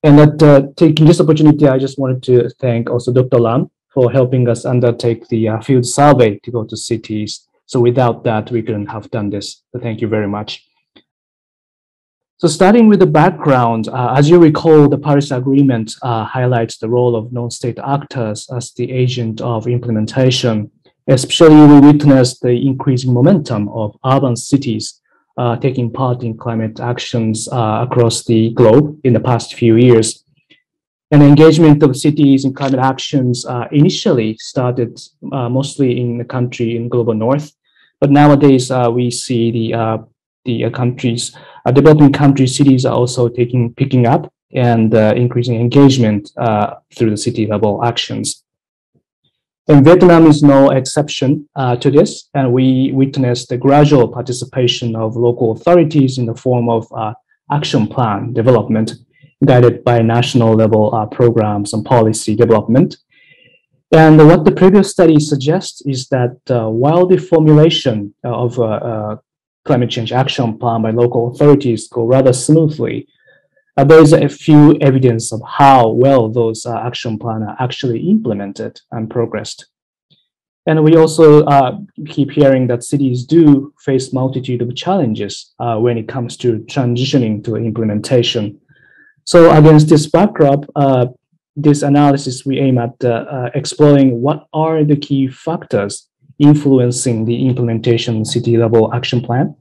And taking this opportunity, I just wanted to thank also Dr. Lam for helping us undertake the field survey to go to cities. So without that, we couldn't have done this. So thank you very much. So starting with the background, as you recall, the Paris Agreement highlights the role of non-state actors as the agent of implementation. Especially, we witnessed the increasing momentum of urban cities taking part in climate actions across the globe in the past few years. And engagement of cities in climate actions initially started mostly in the country in global north, but nowadays we see the countries, developing country cities are also picking up and increasing engagement through the city level actions. And Vietnam is no exception to this, and we witnessed the gradual participation of local authorities in the form of action plan development, guided by national level programs and policy development. And what the previous study suggests is that while the formulation of a climate change action plan by local authorities go rather smoothly, there is a few evidence of how well those action plans are actually implemented and progressed. And we also keep hearing that cities do face multitude of challenges when it comes to transitioning to implementation. So against this backdrop, this analysis, we aim at exploring what are the key factors influencing the implementation city level action plan,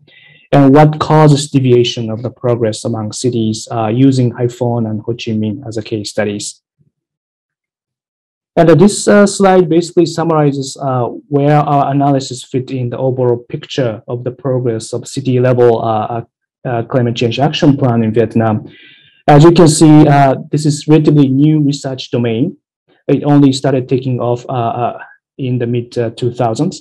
and what causes deviation of the progress among cities using Haiphong and Ho Chi Minh as a case studies. And this slide basically summarizes where our analysis fit in the overall picture of the progress of city level climate change action plan in Vietnam. As you can see, this is relatively new research domain. It only started taking off in the mid 2000s.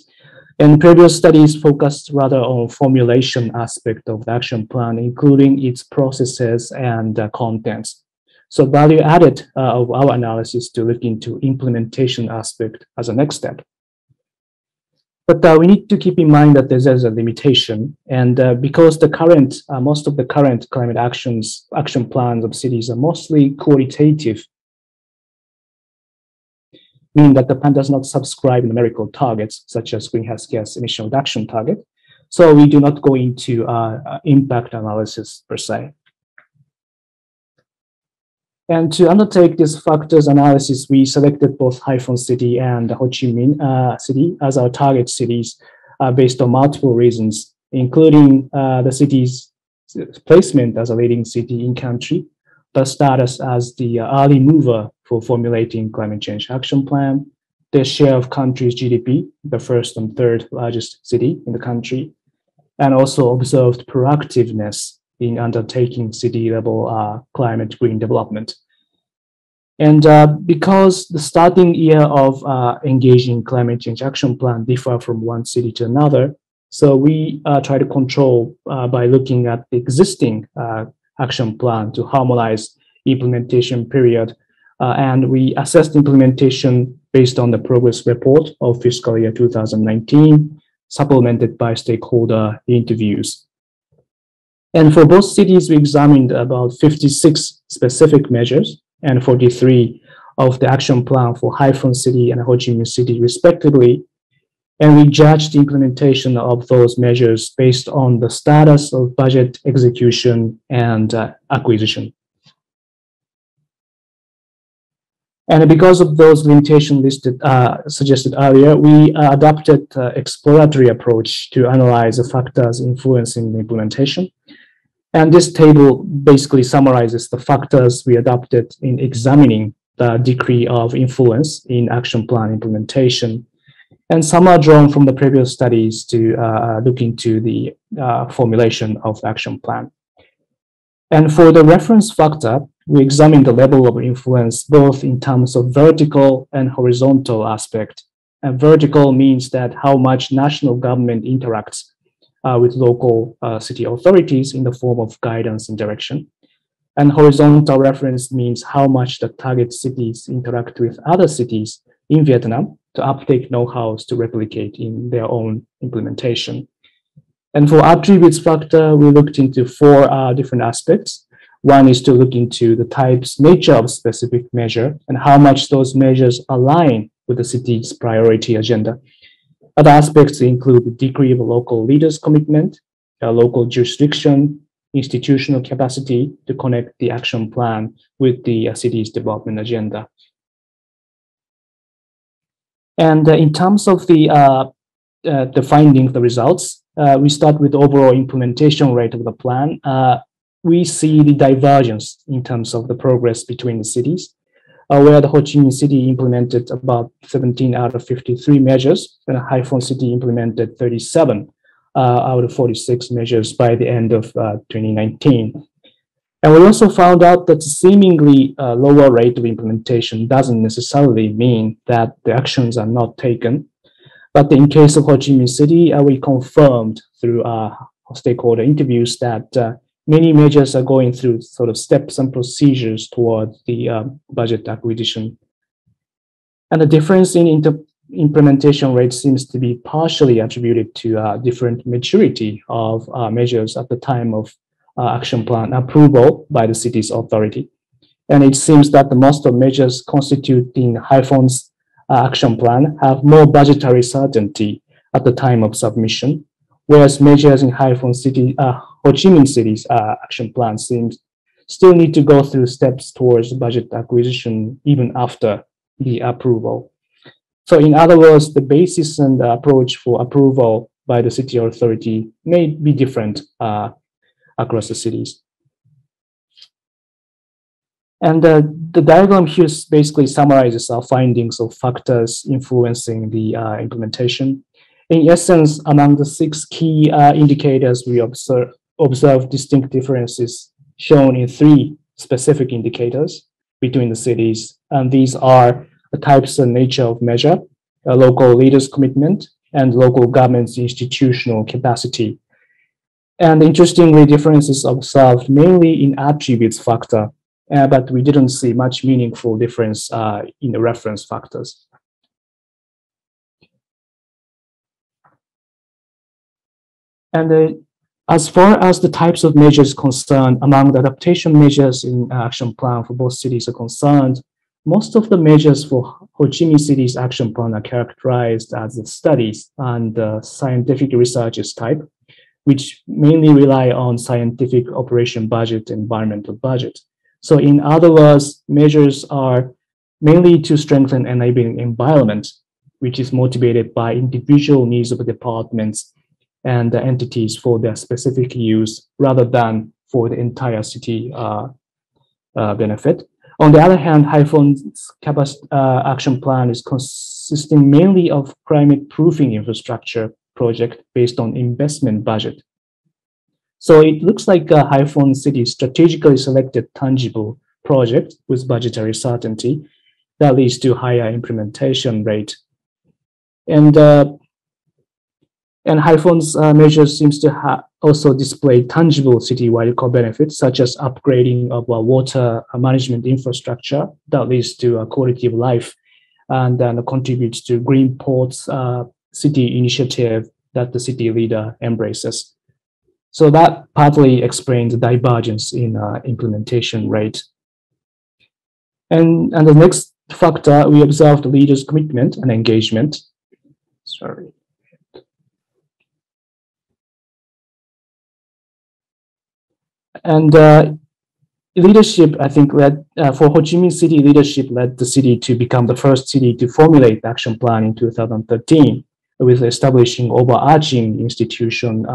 And previous studies focused rather on formulation aspect of the action plan, including its processes and contents. So value added of our analysis to look into implementation aspect as a next step. But we need to keep in mind that there's a limitation, and because the current, most of the current climate action plans of cities are mostly qualitative, meaning that the plan does not subscribe numerical targets such as greenhouse gas emission reduction target. So we do not go into impact analysis per se. And to undertake this factors analysis, we selected both Haiphong City and Ho Chi Minh City as our target cities based on multiple reasons, including the city's placement as a leading city in country, the status as the early mover for formulating climate change action plan, the share of country's GDP, the first and third largest city in the country, and also observed proactiveness in undertaking city level climate green development. And because the starting year of engaging climate change action plan differ from one city to another, so we try to control by looking at the existing action plan to harmonize implementation period. And we assessed implementation based on the progress report of fiscal year 2019, supplemented by stakeholder interviews. And for both cities, we examined about 56 specific measures and 43 of the action plan for Haiphong City and Ho Chi Minh City, respectively. And we judged the implementation of those measures based on the status of budget execution and acquisition. And because of those limitations listed, suggested earlier, we adopted exploratory approach to analyze the factors influencing the implementation. And this table basically summarizes the factors we adopted in examining the degree of influence in action plan implementation. And some are drawn from the previous studies to look into the formulation of the action plan. And for the reference factor, we examined the level of influence both in terms of vertical and horizontal aspect. And vertical means that how much national government interacts with local city authorities in the form of guidance and direction. And horizontal reference means how much the target cities interact with other cities in Vietnam to uptake know-hows to replicate in their own implementation. And for attributes factor, we looked into four different aspects. One is to look into the types, nature of specific measure and how much those measures align with the city's priority agenda. Other aspects include the degree of local leaders' commitment, local jurisdiction, institutional capacity to connect the action plan with the city's development agenda. And in terms of the findings, the results, we start with the overall implementation rate of the plan. We see the divergence in terms of the progress between the cities, where the Ho Chi Minh City implemented about 17 out of 53 measures, and Haiphong City implemented 37 out of 46 measures by the end of 2019. And we also found out that seemingly lower rate of implementation doesn't necessarily mean that the actions are not taken. But in case of Ho Chi Minh City, we confirmed through stakeholder interviews that many measures are going through sort of steps and procedures towards the budget acquisition. And the difference in implementation rate seems to be partially attributed to different maturity of measures at the time of action plan approval by the city's authority. And it seems that the most of measures constituting Haiphong's action plan have more budgetary certainty at the time of submission, whereas measures in Haiphong City, Ho Chi Minh City's action plan seems still need to go through steps towards budget acquisition even after the approval. So in other words, the basis and the approach for approval by the city authority may be different across the cities. And the diagram here basically summarizes our findings of factors influencing the implementation. In essence, among the 6 key indicators, we observe distinct differences shown in 3 specific indicators between the cities. And these are the types and nature of measure, local leaders' commitment, and local government's institutional capacity. And interestingly, differences observed mainly in attributes factor, but we didn't see much meaningful difference in the reference factors. And as far as the types of measures concerned, among the adaptation measures in action plan for both cities are concerned, most of the measures for Ho Chi Minh City's action plan are characterized as the studies and scientific researches type, which mainly rely on scientific operation budget, environmental budget. So in other words, measures are mainly to strengthen enabling environment, which is motivated by individual needs of the departments and the entities for their specific use rather than for the entire city benefit. On the other hand, Haiphong's action plan is consisting mainly of climate proofing infrastructure project based on investment budget. So it looks like Haiphong City strategically selected tangible project with budgetary certainty that leads to higher implementation rate. And Haiphong's measures seems to also display tangible citywide co-benefits, such as upgrading of water management infrastructure that leads to a quality of life and then contributes to Green Ports city initiative that the city leader embraces. So that partly explains the divergence in implementation rate. And the next factor, we observed leaders' commitment and engagement. Sorry. And leadership, I think, led for Ho Chi Minh City, leadership led the city to become the first city to formulate the action plan in 2013, with establishing overarching institution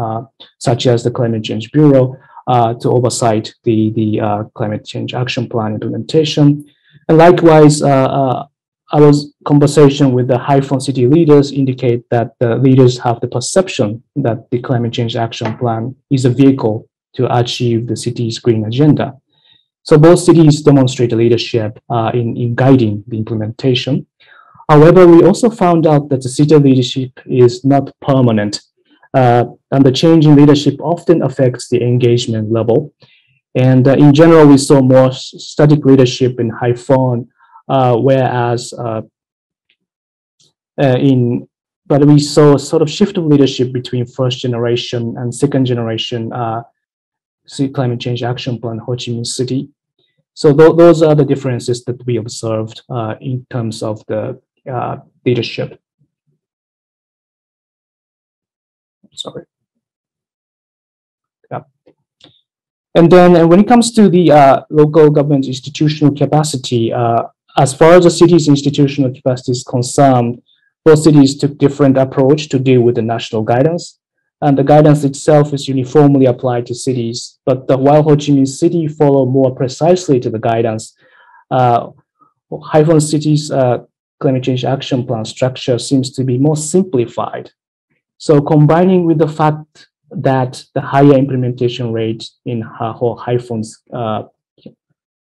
such as the Climate Change Bureau to oversight the climate change action plan implementation. And likewise, our conversation with the Haiphong City leaders indicate that the leaders have the perception that the climate change action plan is a vehicle to achieve the city's green agenda. So both cities demonstrate leadership in guiding the implementation. However, we also found out that the city leadership is not permanent, and the change in leadership often affects the engagement level. And in general, we saw more static leadership in Haiphong, whereas but we saw a sort of shift of leadership between first generation and second generation climate change action plan Ho Chi Minh City. So those are the differences that we observed in terms of the leadership. Sorry. Yeah. And then when it comes to the local government institutional capacity, as far as the city's institutional capacity is concerned, Both cities took different approach to deal with the national guidance, and the guidance itself is uniformly applied to cities. But while Ho Chi Minh City followed more precisely to the guidance, Haiphong City's climate change action plan structure seems to be more simplified. So combining with the fact that the higher implementation rate in Haiphong's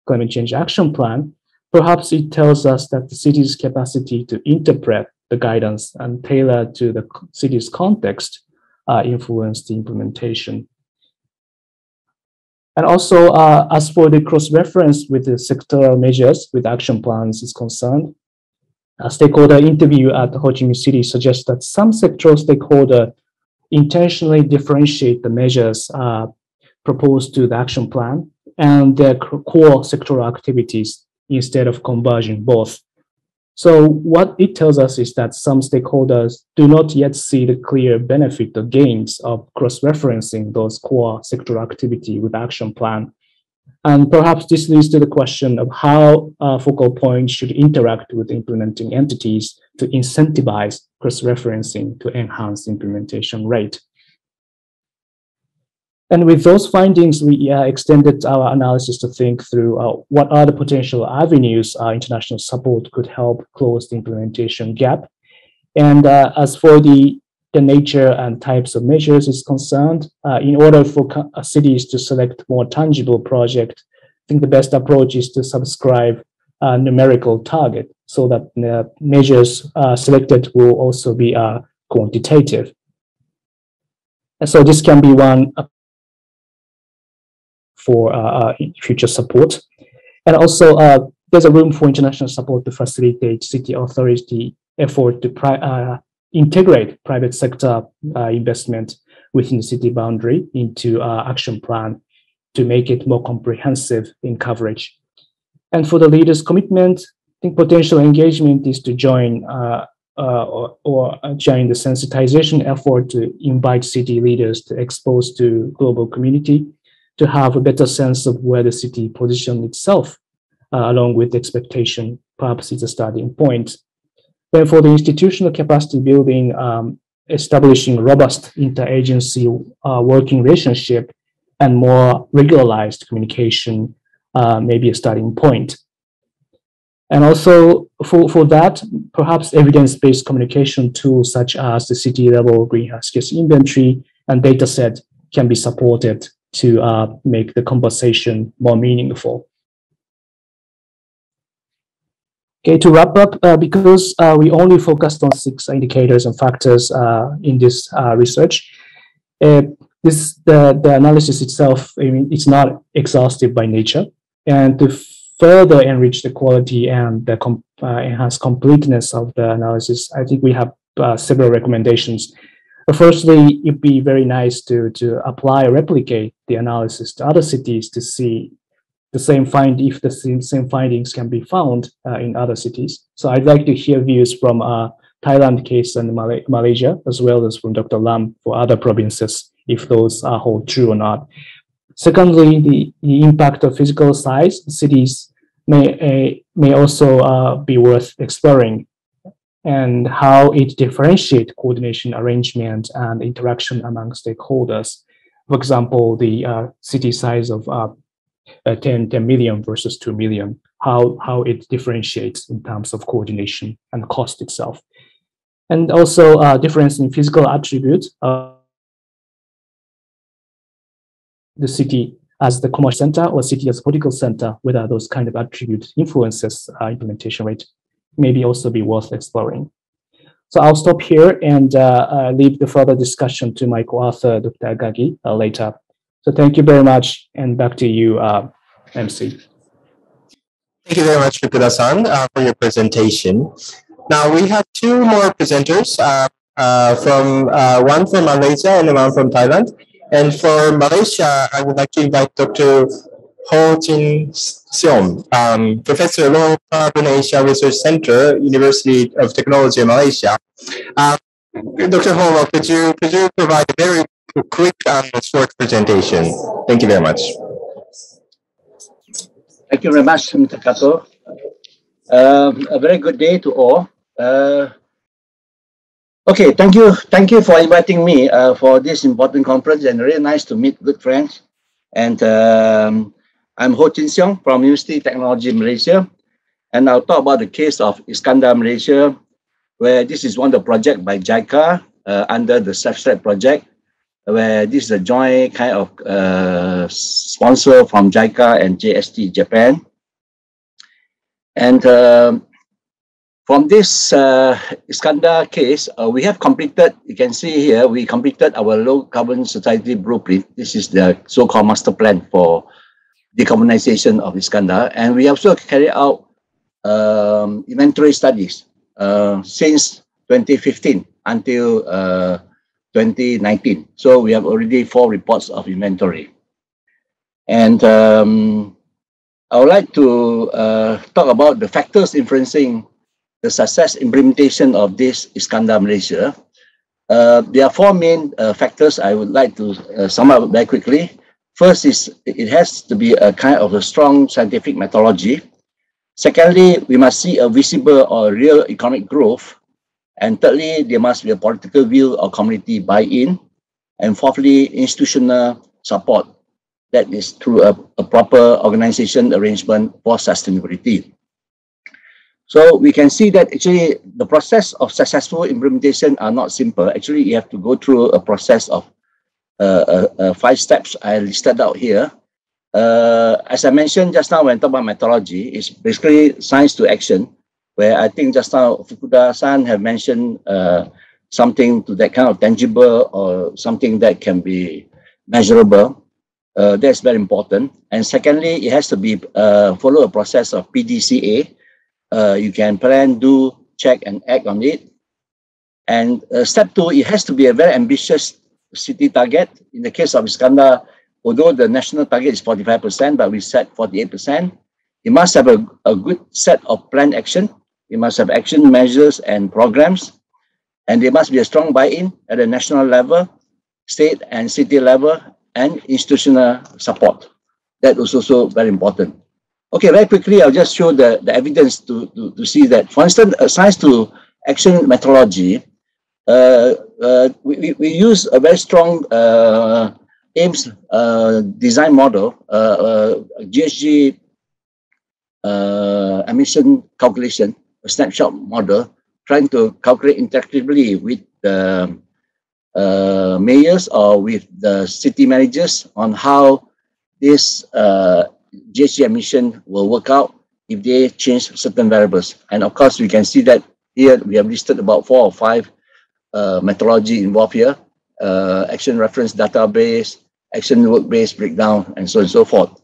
climate change action plan, perhaps it tells us that the city's capacity to interpret the guidance and tailor to the city's context influence the implementation. And also, as for the cross-reference with the sectoral measures with action plans is concerned, a stakeholder interview at Ho Chi Minh City suggests that some sectoral stakeholders intentionally differentiate the measures proposed to the action plan and their core sectoral activities instead of converging both. So what it tells us is that some stakeholders do not yet see the clear benefit or gains of cross-referencing those core sectoral activity with action plan. And perhaps this leads to the question of how focal points should interact with implementing entities to incentivize cross-referencing to enhance implementation rate. And with those findings, we extended our analysis to think through what are the potential avenues international support could help close the implementation gap. And as for the nature and types of measures is concerned, in order for cities to select more tangible projects, I think the best approach is to subscribe a numerical target so that the measures selected will also be quantitative. And so this can be one for future support. And also, there's a room for international support to facilitate city authority effort to integrate private sector investment within the city boundary into action plan to make it more comprehensive in coverage. And for the leaders' commitment, I think potential engagement is to join or join the sensitization effort to invite city leaders to expose to global community to have a better sense of where the city positions itself along with expectation, perhaps it's a starting point. Then for the institutional capacity building, establishing robust interagency working relationship and more regularized communication may be a starting point. And also for that, perhaps evidence-based communication tools such as the city-level greenhouse gas inventory and data set can be supported to make the conversation more meaningful. Okay, to wrap up, because we only focused on 6 indicators and factors in this research, the analysis itself, I mean, it's not exhaustive by nature. And to further enrich the quality and the enhance completeness of the analysis, I think we have several recommendations. Firstly, it'd be very nice to apply or replicate the analysis to other cities to see the same if the same findings can be found in other cities. So I'd like to hear views from Thailand case and Malaysia, as well as from Dr. Lam for other provinces, if those hold true or not. Secondly, the impact of physical size cities may also be worth exploring, and how it differentiates coordination, arrangement, and interaction among stakeholders. For example, the city size of 10 million versus 2 million, how it differentiates in terms of coordination and cost itself. And also difference in physical attributes of the city as the commercial center or city as political center, whether those kind of attributes influences implementation rate, maybe also be worth exploring. So I'll stop here and leave the further discussion to my co-author, Dr. Agagi, later. So thank you very much, and back to you, MC. Thank you very much, Fukuda-san, for your presentation. Now we have 2 more presenters, one from Malaysia and one from Thailand. And for Malaysia, I would like to invite Dr. Ho Chin Siom, Professor Low Carbon Asia Research Center, University of Technology in Malaysia. Dr. Ho, could you provide a very quick short presentation? Thank you very much. Thank you very much, Mr. Kato. A very good day to all. Okay, thank you for inviting me for this important conference, and really nice to meet good friends. And I'm Ho Chin Siong from University Technology Malaysia, and I'll talk about the case of Iskandar Malaysia, where this is one of the project by JICA under the SafeStrat project, where this is a joint kind of sponsor from JICA and JST Japan. And from this Iskandar case, we have completed, you can see here, we completed our low carbon society blueprint. This is the so-called master plan for decarbonization of Iskandar. And we also carry out inventory studies since 2015 until 2019. So we have already 4 reports of inventory. And I would like to talk about the factors influencing the success implementation of this Iskandar Malaysia. There are 4 main factors I would like to sum up very quickly. First is it has to be a kind of a strong scientific methodology. Secondly, we must see a visible or real economic growth. And thirdly, there must be a political will or community buy-in. And fourthly, institutional support. That is through a proper organization arrangement for sustainability. So we can see that actually the process of successful implementation are not simple. Actually, you have to go through a process of 5 steps I listed out here. As I mentioned just now when talking about methodology, it's basically science to action, where I think just now Fukuda-san have mentioned something to that kind of tangible or something that can be measurable. That's very important. And secondly, it has to be follow a process of PDCA. You can plan, do, check, and act on it. And step 2, it has to be a very ambitious city target. In the case of Iskandar, although the national target is 45%, but we set 48%, it must have a good set of planned action. It must have action measures and programs. And there must be a strong buy-in at the national level, state and city level, and institutional support. That is also very important. Okay, very quickly, I'll just show the evidence to see that. For instance, a science to action methodology, we use a very strong AIMS design model, GHG emission calculation, a snapshot model, trying to calculate interactively with the mayors or with the city managers on how this GHG emission will work out if they change certain variables. And of course, we can see that here we have listed about 4 or 5 methodology involved here, action reference database, action work-based breakdown, and so on and so forth.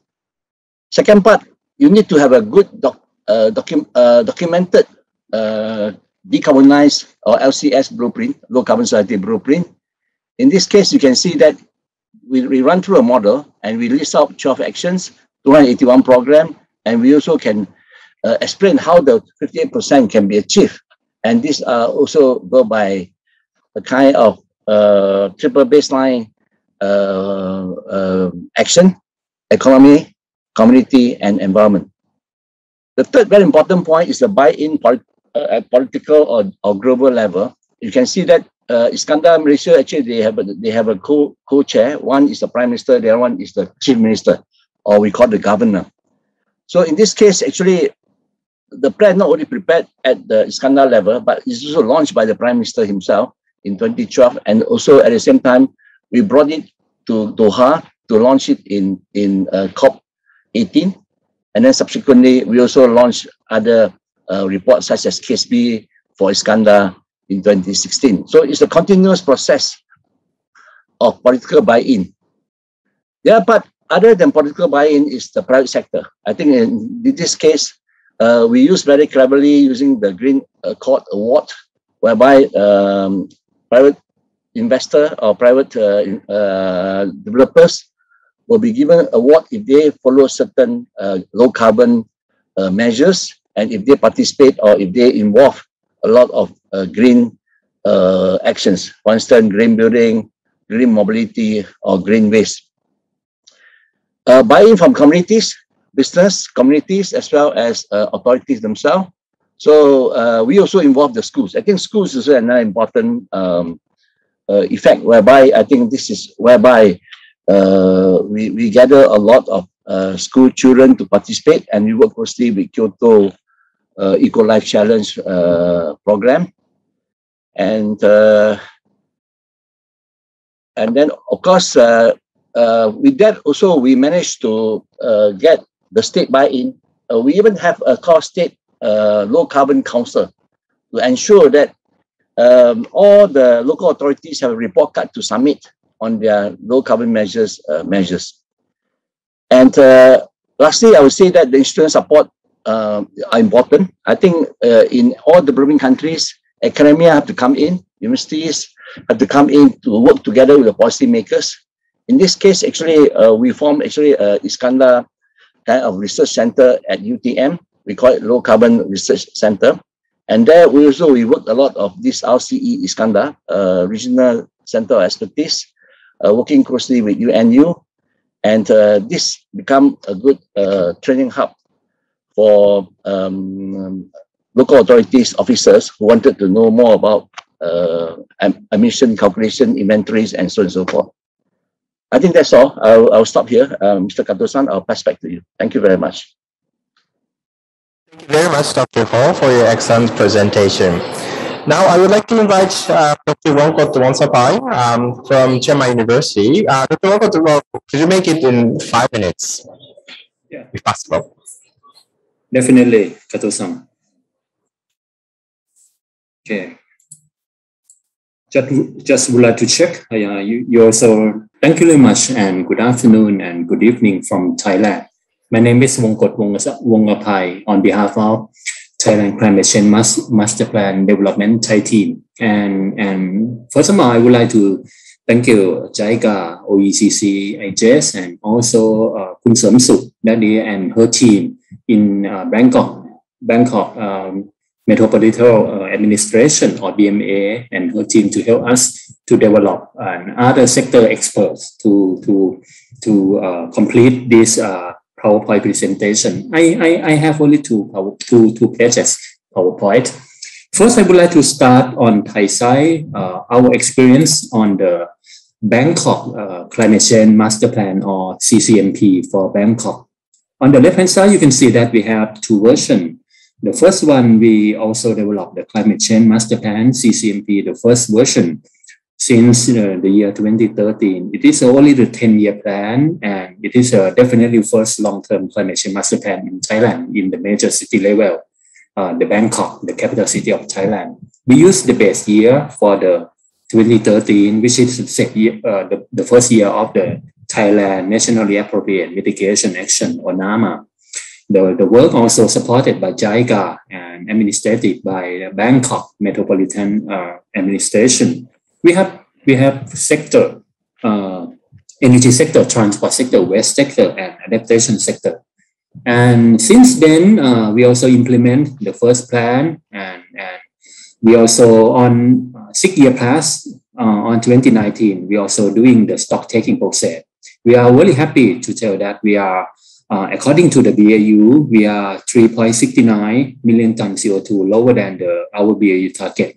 Second part, you need to have a good documented decarbonized or LCS blueprint, low carbon society blueprint. In this case, you can see that we run through a model and we list out 12 actions, 281 program, and we also can explain how the 58% can be achieved. And these are also go by a kind of triple baseline action, economy, community, and environment. The third very important point is the buy-in at political or global level. You can see that Iskandar Malaysia, actually they have a co-chair. One is the Prime Minister, the other one is the Chief Minister, or we call the governor. So in this case, actually, the plan not only prepared at the Iskandar level, but it's also launched by the Prime Minister himself in 2012. And also at the same time, we brought it to Doha to launch it in COP 18. And then subsequently, we also launched other reports such as KSB for Iskandar in 2016. So it's a continuous process of political buy-in. The other part, other than political buy-in, is the private sector. I think in this case, we use very cleverly using the Green Accord Award, whereby private investor or private developers will be given award if they follow certain low carbon measures, and if they participate or if they involve a lot of green actions. For instance, green building, green mobility, or green waste. Buy-in from communities, business communities, as well as authorities themselves. So we also involve the schools. I think schools is another important effect, whereby I think this is whereby we gather a lot of school children to participate, and we work closely with Kyoto Eco Life Challenge program, and then of course with that also we managed to get the state buy-in. We even have a state low carbon council to ensure that all the local authorities have a report card to submit on their low carbon measures. And lastly, I would say that the institutional support are important. I think in all the developing countries, academia have to come in, universities have to come in to work together with the policymakers. In this case, actually, we formed Iskandar kind of research center at UTM. We call it Low Carbon Research Center. And there we worked a lot of this RCE Iskandar, Regional Center of Expertise, working closely with UNU. And this become a good training hub for local authorities officers who wanted to know more about emission calculation, inventories, and so on and so forth. I think that's all. I'll stop here. Mr. Kato-san, I'll pass back to you. Thank you very much. Thank you very much, Dr. Ho, for your excellent presentation. Now, I would like to invite Dr. Wongkot Wongsapai from Chiang Mai University. Dr. Wongkot, could you make it in 5 minutes, if possible? Definitely, Kato-san. Okay. Just would like to check. You also, thank you very much, and good afternoon and good evening from Thailand. My name is Wongkot Wongsapai on behalf of Thailand Climate Change Master Plan Development Thai team. And first of all, I would like to thank you, JICA, OECC, IJS, and also Kun Seom Suk, Daddy, and her team in Bangkok Metropolitan Administration, or BMA, and her team to help us to develop other sector experts to complete this PowerPoint presentation. I have only two pages PowerPoint. First, I would like to start on Thai side, our experience on the Bangkok Climate Change Master Plan, or CCMP for Bangkok. On the left-hand side, you can see that we have two versions. The first one, we also developed the Climate Change Master Plan, CCMP, the first version, since the year 2013. It is only the 10-year plan, and it is definitely first long-term climate change master plan in Thailand in the major city level, the Bangkok, the capital city of Thailand. We use the base year for the 2013, which is the first year of the Thailand Nationally Appropriate Mitigation Action, or NAMA. The work also supported by JICA and administered by Bangkok Metropolitan Administration. We have sector, energy sector, transport sector, waste sector, and adaptation sector. And since then, we also implement the first plan, and we also on 6-year plus on 2019, we also doing the stock taking process. We are really happy to tell that we are, according to the BAU, we are 3.69 million ton CO2 lower than our BAU target.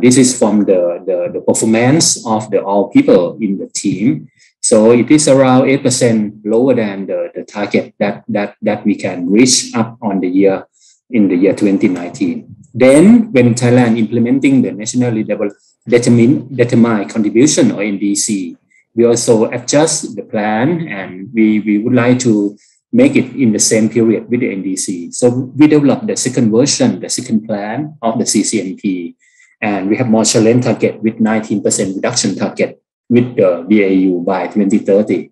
This is from the performance of all people in the team. So it is around 8% lower than the target that we can reach up on the year in the year 2019. Then when Thailand implementing the nationally determined contribution, or NDC, we also adjust the plan, and we would like to make it in the same period with the NDC. So we developed the second version, the second plan of the CCMP, and we have more challenge target with 19% reduction target with the BAU by 2030,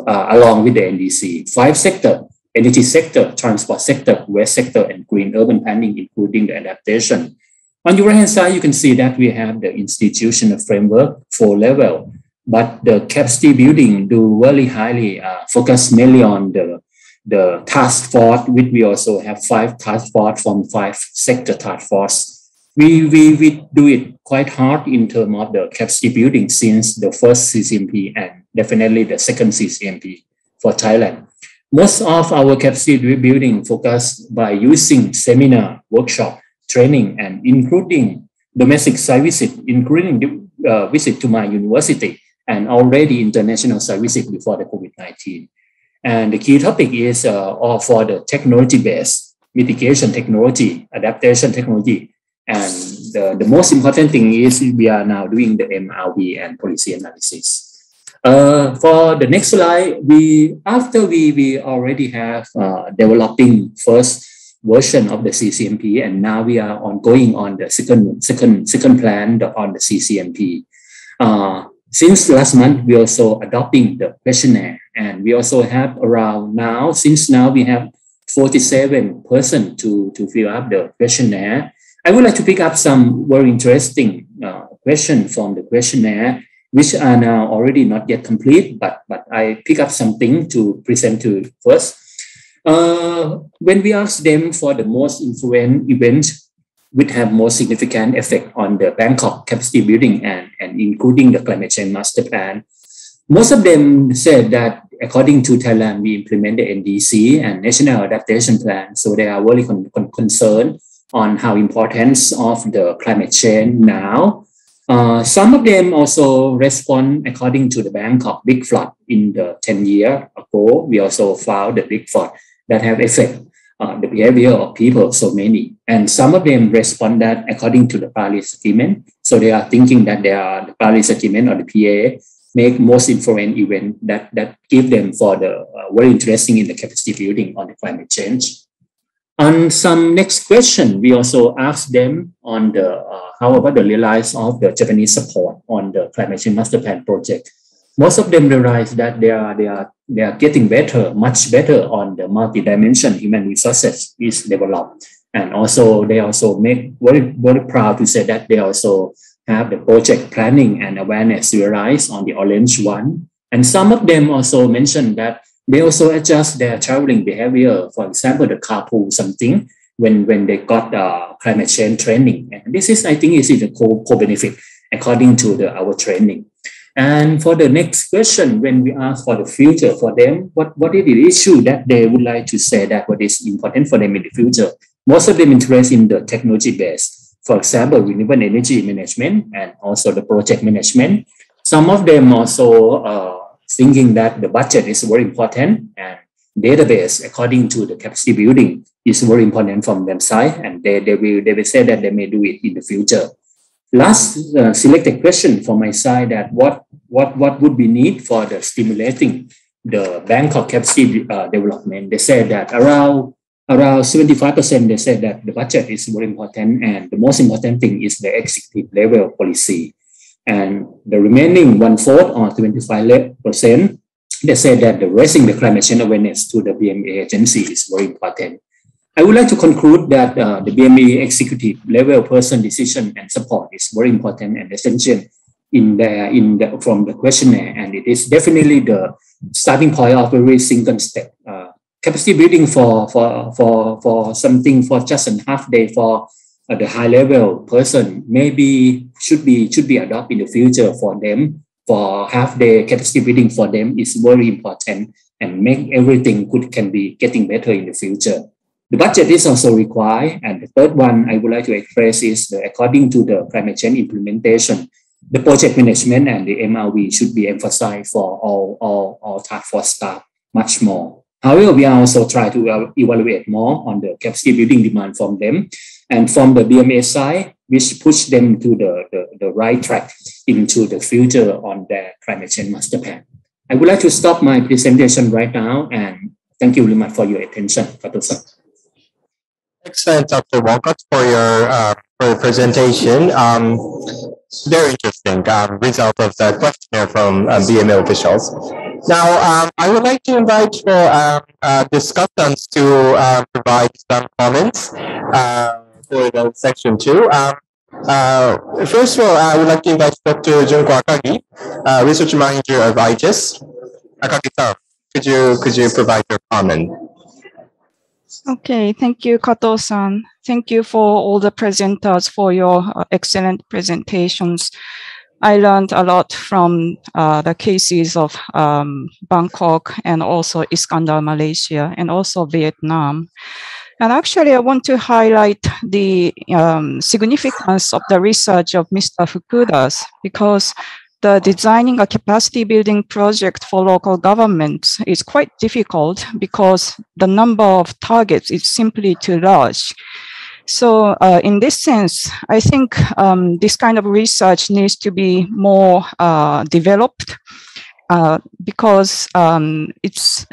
along with the NDC. 5 sector: energy sector, transport sector, waste sector, and green urban planning, including the adaptation. On your right-hand side, you can see that we have the institutional framework 4 level, but the capacity building do very highly focus mainly on the task force, which we also have 5 task force from 5 sector task force. We do it quite hard in terms of the capacity building since the first CCMP and definitely the second CCMP for Thailand. Most of our capacity building focus by using seminar, workshop, training and including domestic site visit, including the visit to my university and already international site visit before the COVID-19. And the key topic is all for the technology-based mitigation technology, adaptation technology. And the most important thing is we are now doing the MRV and policy analysis. For the next slide, after we already have developing first version of the CCMP, and now we are ongoing on the second plan on the CCMP. Since last month, we also adopting the questionnaire, and we also have around now, since now we have 47 persons to fill up the questionnaire. I would like to pick up some very interesting questions from the questionnaire, which are now already not yet complete, but I pick up something to present to first. When we ask them for the most influential events which have more significant effect on the Bangkok capacity building and including the climate change master plan, most of them said that according to Thailand, we implement the NDC and National Adaptation Plan. So they are very concerned on how importance of the climate change now. Some of them also respond according to the Bangkok big flood in the 10 years ago. We also found the big flood that have effect the behavior of people, so many. And some of them respond that according to the Paris Agreement. So they are thinking that the Paris Agreement or the PA make most influential event that give them for the very interesting in the capacity building on the climate change. On some next question, we also asked them on the how about the realize of the Japanese support on the climate change master plan project. Most of them realize that they are getting better, much better on the multi-dimension human resources is developed, and also they also make very proud to say that they also have the project planning and awareness realized on the orange one, and some of them also mentioned that they also adjust their traveling behavior. For example, the carpool something when they got climate change training, and this is I think is a co-benefit according to our training. And for the next question, when we ask for the future for them, what is the issue that they would like to say that what is important for them in the future? Most of them interested in the technology base. For example, renewable energy management and also the project management. Some of them also thinking that the budget is very important and database according to the capacity building is very important from them side, and they will say that they may do it in the future. Last selected question from my side that what would be need for the stimulating the Bangkok capacity development. They said that around 75% they said that the budget is very important, and the most important thing is the executive level policy. And the remaining 1/4 or 25%, they said that the raising the climate change awareness to the BMA agency is very important. I would like to conclude that the BME executive level person decision and support is very important and essential from the questionnaire, and it is definitely the starting point of every single step. Capacity building for something for just a half day for the high level person maybe should be adopted in the future for them. For half day capacity building for them is very important and make everything can be getting better in the future. The budget is also required. And the third one I would like to express is that according to the climate change implementation, the project management and the MRV should be emphasized for all task force staff much more. However, we are also trying to evaluate more on the capacity building demand from them and from the BMA side, which push them to the right track into the future on their climate change master plan. I would like to stop my presentation right now, and thank you very much for your attention. Excellent, Dr. Walcott, for your presentation. Very interesting result of the questionnaire from BMA officials. Now, I would like to invite discussants to provide some comments for the section 2. First of all, I would like to invite Dr. Junko Akagi, Research Manager of IGES. Akagi-san, could you provide your comment? Okay, thank you, Kato-san. Thank you for all the presenters for your excellent presentations. I learned a lot from the cases of Bangkok and also Iskandar, Malaysia, and also Vietnam. And actually, I want to highlight the significance of the research of Mr. Fukuda's, because the designing a capacity building project for local governments is quite difficult because the number of targets is simply too large. So in this sense, I think this kind of research needs to be more developed because it's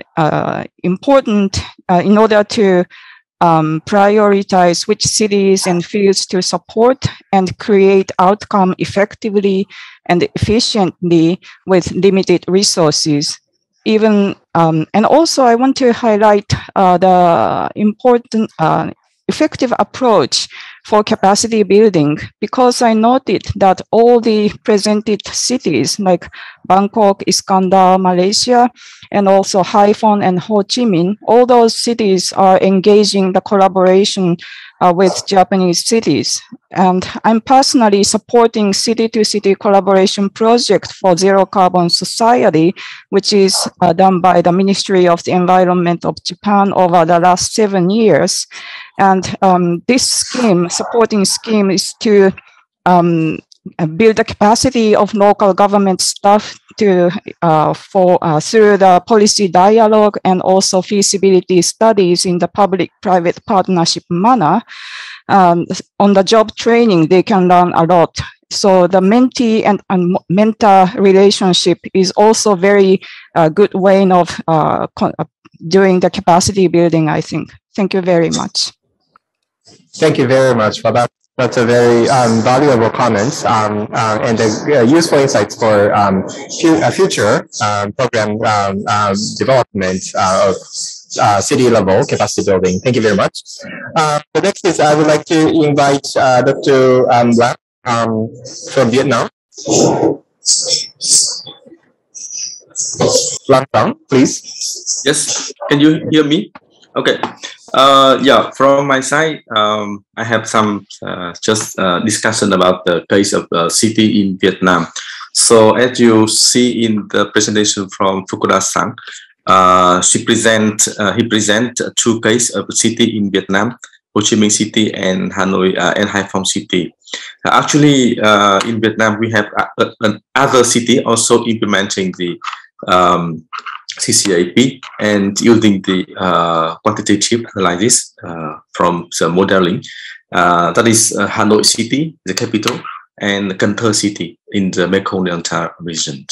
important in order to prioritize which cities and fields to support and create outcome effectively and efficiently with limited resources. Even and also I want to highlight the important effective approach for capacity building, because I noted that all the presented cities like Bangkok, Iskandar, Malaysia, and also Haiphong and Ho Chi Minh, all those cities are engaging the collaboration with Japanese cities. And I'm personally supporting city-to-city collaboration project for Zero Carbon Society, which is done by the Ministry of the Environment of Japan over the last 7 years. And this scheme, supporting scheme, is to build the capacity of local government staff to through the policy dialogue and also feasibility studies in the public-private partnership manner. On the job training, they can learn a lot. So the mentee and mentor relationship is also very good way of doing the capacity building, I think. Thank you very much. Thank you very much for that. That's a very valuable comments and useful insights for future program development of city level capacity building. Thank you very much. The next is I would like to invite Dr. Lam from Vietnam. Lam, please. Yes, can you hear me? Okay. Yeah, from my side, I have some discussion about the case of city in Vietnam. So as you see in the presentation from Fukuda-san, he present two cases of city in Vietnam, Ho Chi Minh City and Hanoi and Haiphong City. Actually, in Vietnam, we have another city also implementing the CCAP and using the quantitative analysis from the modeling. That is Hanoi City, the capital, and Cần Thơ City in the Mekong Delta region.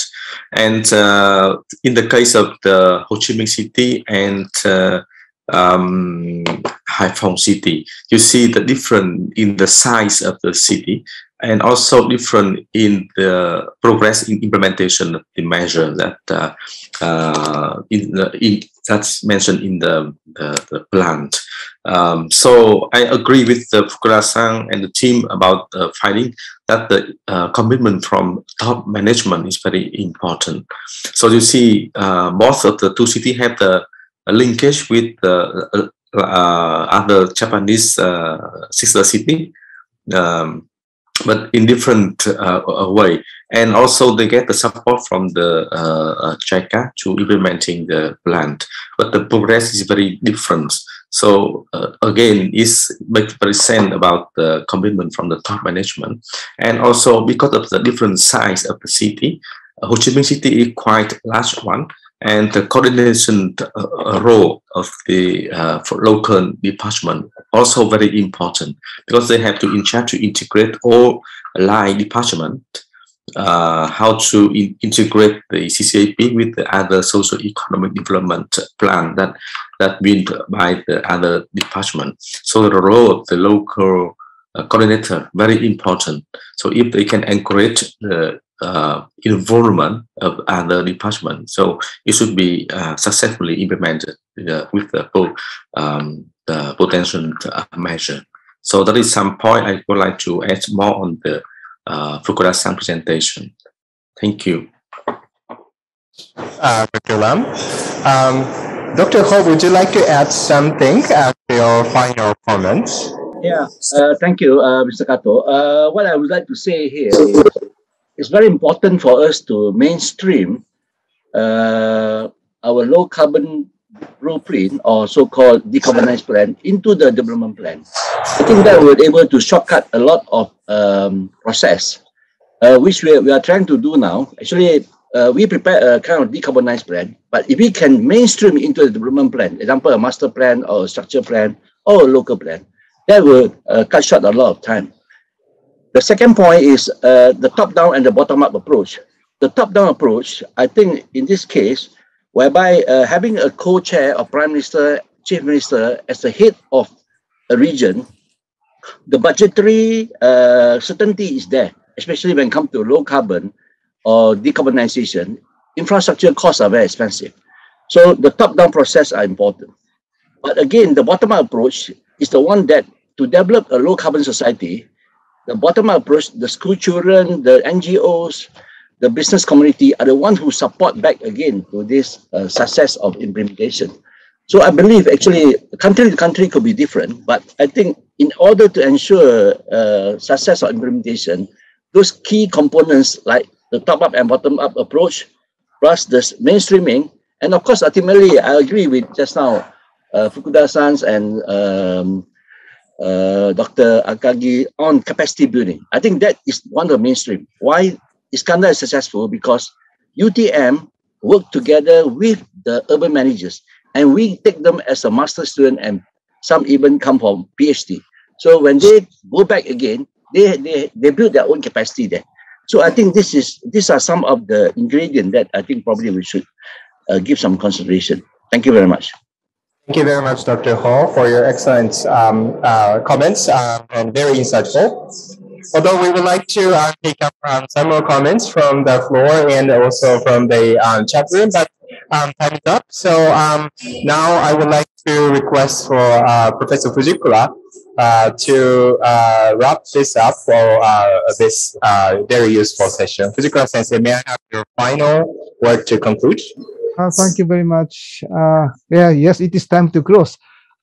And in the case of the Ho Chi Minh City and Haiphong City, you see the difference in the size of the city and also different in the progress in implementation of the measure that that's mentioned in the plan. So I agree with the Fukuda-san and the team about finding that the commitment from top management is very important. So you see, most of the two cities have the linkage with the other Japanese sister city. But in different way, and also they get the support from the JICA to implementing the plan, but the progress is very different. So again, it's makes very sense about the commitment from the top management, and also because of the different size of the city, Ho Chi Minh City is quite large one, and the coordination role of the local department also very important, because they have to in charge to integrate all line department, how to integrate the CCAP with the other social economic development plan that built by the other department. So the role of the local coordinator very important. So if they can encourage the involvement of other departments, so it should be successfully implemented with the potential measure. So that is some point I would like to add more on the Fukuda-san presentation. Thank you. Dr. Lam. Dr. Ho, would you like to add something as your final comments? Yeah, thank you, Mr. Kato. What I would like to say here is it's very important for us to mainstream our low carbon blueprint or so-called decarbonized plan into the development plan. I think that we're able to shortcut a lot of process, which we are trying to do now. Actually, we prepare a kind of decarbonized plan, but if we can mainstream into the development plan, example, a master plan or a structure plan or a local plan, that will cut short a lot of time. The second point is the top-down and the bottom-up approach. The top-down approach, I think in this case, whereby having a co-chair of Prime Minister, Chief Minister as the head of a region, the budgetary certainty is there, especially when it comes to low carbon or decarbonization. Infrastructure costs are very expensive. So the top-down process are important. But again, the bottom-up approach is the one that to develop a low-carbon society, the bottom-up approach, the school children, the NGOs, the business community are the ones who support back again to this success of implementation. So I believe actually country to country could be different, but I think in order to ensure success of implementation, those key components like the top-up and bottom-up approach, plus the mainstreaming, and of course, ultimately, I agree with just now, Fukuda-san's and Dr. Akagi on capacity building. I think that is one of the mainstream. Why Iskandar is successful? Because UTM work together with the urban managers, and we take them as a master student, and some even come from PhD. So when they go back again, they build their own capacity there. So I think these are some of the ingredients that I think probably we should give some consideration. Thank you very much. Thank you very much, Dr. Hall, for your excellent comments and very insightful. Although we would like to take up some more comments from the floor and also from the chat room, but time is up. So now I would like to request for Professor Fujikura to wrap this up for this very useful session. Fujikura Sensei, may I have your final word to conclude? Thank you very much. Yes, it is time to close.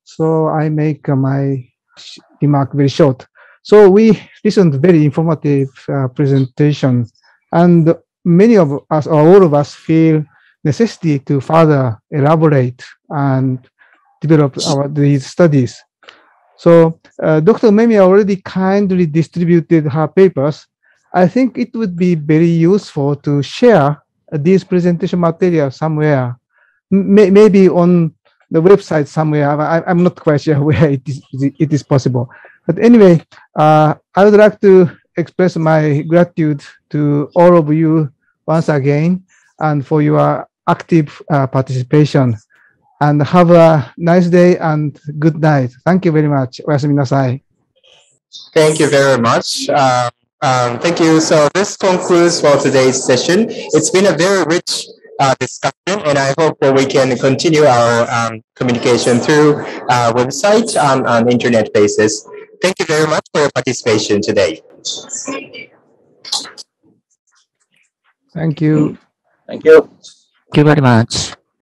So I make my remark very short. So we listened to very informative presentation, and many of us, or all of us, feel necessity to further elaborate and develop these studies. So Dr. Memi already kindly distributed her papers. I think it would be very useful to share this presentation material somewhere, maybe on the website somewhere. I'm not quite sure where it is possible. But anyway, I would like to express my gratitude to all of you once again and for your active participation. And have a nice day and good night. Thank you very much. Oyasumi nasai. Thank you very much. Thank you. So this concludes for today's session. It's been a very rich discussion, and I hope that we can continue our communication through website on internet basis. Thank you very much for your participation today. Thank you. Thank you. Thank you very much.